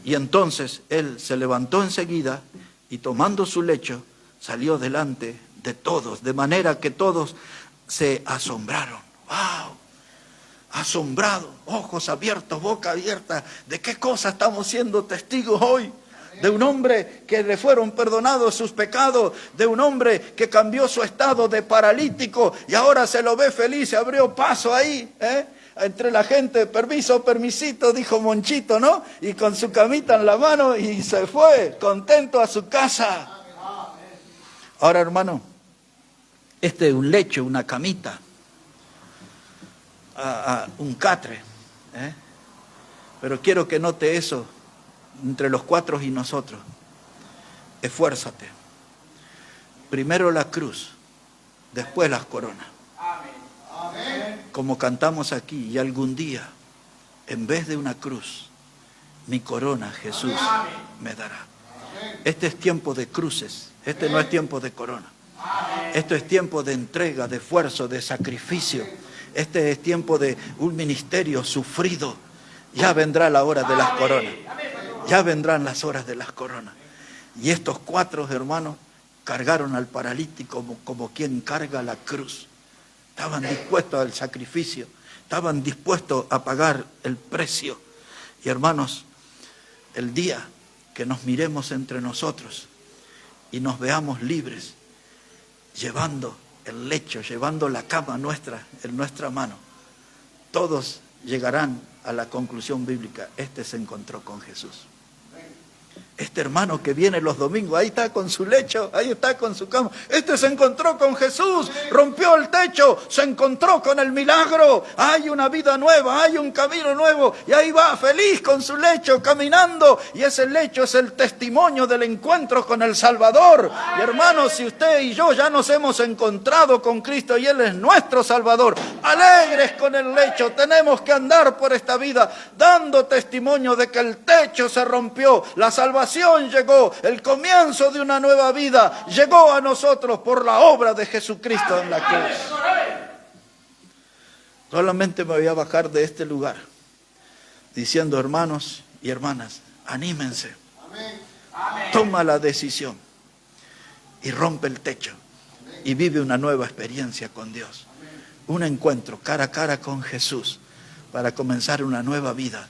Y entonces él se levantó enseguida y tomando su lecho salió delante de todos, de manera que todos se asombraron. ¡Wow! Asombrados, ojos abiertos, boca abierta. ¿De qué cosa estamos siendo testigos hoy? de un hombre que le fueron perdonados sus pecados, de un hombre que cambió su estado de paralítico y ahora se lo ve feliz, se abrió paso ahí, entre la gente, permiso, permisito, dijo Monchito, ¿no? Y con su camita en la mano y se fue, contento a su casa. Ahora, hermano, este es un lecho, una camita, un catre, pero quiero que note eso entre los cuatro y nosotros. Esfuérzate. Primero la cruz, después las coronas. Como cantamos aquí, y algún día, en vez de una cruz, mi corona Jesús me dará. Este es tiempo de cruces, este no es tiempo de corona. Esto es tiempo de entrega, de esfuerzo, de sacrificio. Este es tiempo de un ministerio sufrido. Ya vendrá la hora de las coronas. Ya vendrán las horas de las coronas. Y estos cuatro hermanos cargaron al paralítico como quien carga la cruz. Estaban dispuestos al sacrificio. Estaban dispuestos a pagar el precio. Y hermanos, el día que nos miremos entre nosotros y nos veamos libres, llevando el lecho, llevando la cama nuestra en nuestra mano, todos llegarán a la conclusión bíblica: este se encontró con Jesús. Este hermano que viene los domingos, ahí está con su lecho, ahí está con su cama. Este se encontró con Jesús, rompió el techo, se encontró con el milagro. Hay una vida nueva, hay un camino nuevo. Y ahí va feliz con su lecho, caminando. Y ese lecho es el testimonio del encuentro con el Salvador. Y hermanos, si usted y yo ya nos hemos encontrado con Cristo y Él es nuestro Salvador, alegres con el lecho, tenemos que andar por esta vida dando testimonio de que el techo se rompió, la salvación llegó, el comienzo de una nueva vida llegó a nosotros por la obra de Jesucristo en la cruz. Solamente me voy a bajar de este lugar diciendo, hermanos y hermanas, anímense, toma la decisión y rompe el techo y vive una nueva experiencia con Dios, un encuentro cara a cara con Jesús para comenzar una nueva vida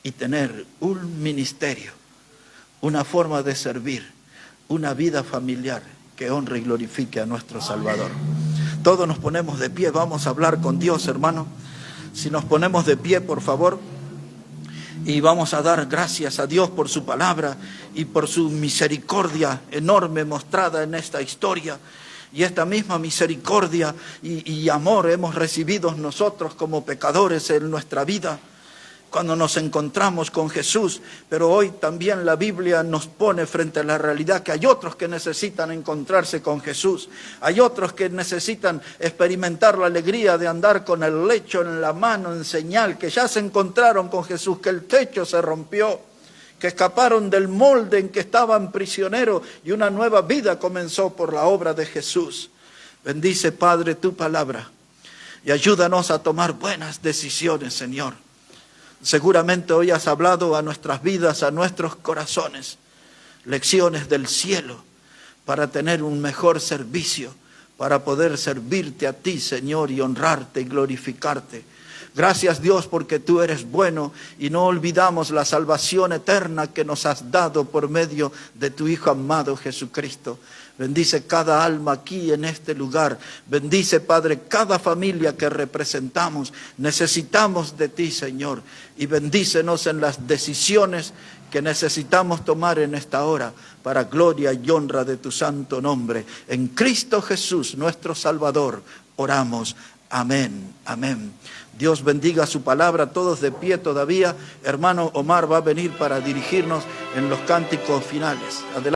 y tener un ministerio, una forma de servir, una vida familiar que honre y glorifique a nuestro Salvador. Todos nos ponemos de pie, vamos a hablar con Dios, hermano. Si nos ponemos de pie, por favor, y vamos a dar gracias a Dios por su palabra y por su misericordia enorme mostrada en esta historia. Y esta misma misericordia y amor hemos recibido nosotros como pecadores en nuestra vida, cuando nos encontramos con Jesús. Pero hoy también la Biblia nos pone frente a la realidad que hay otros que necesitan encontrarse con Jesús. Hay otros que necesitan experimentar la alegría de andar con el lecho en la mano en señal que ya se encontraron con Jesús, que el techo se rompió, que escaparon del molde en que estaban prisioneros y una nueva vida comenzó por la obra de Jesús. Bendice, Padre, tu palabra y ayúdanos a tomar buenas decisiones, Señor. Seguramente hoy has hablado a nuestras vidas, a nuestros corazones, lecciones del cielo para tener un mejor servicio, para poder servirte a ti, Señor, y honrarte y glorificarte. Gracias, Dios, porque tú eres bueno y no olvidamos la salvación eterna que nos has dado por medio de tu Hijo amado Jesucristo. Bendice cada alma aquí en este lugar. Bendice, Padre, cada familia que representamos. Necesitamos de ti, Señor. Y bendícenos en las decisiones que necesitamos tomar en esta hora para gloria y honra de tu santo nombre. En Cristo Jesús, nuestro Salvador, oramos. Amén, amén. Dios bendiga su palabra, todos de pie todavía. Hermano Omar va a venir para dirigirnos en los cánticos finales. Adelante.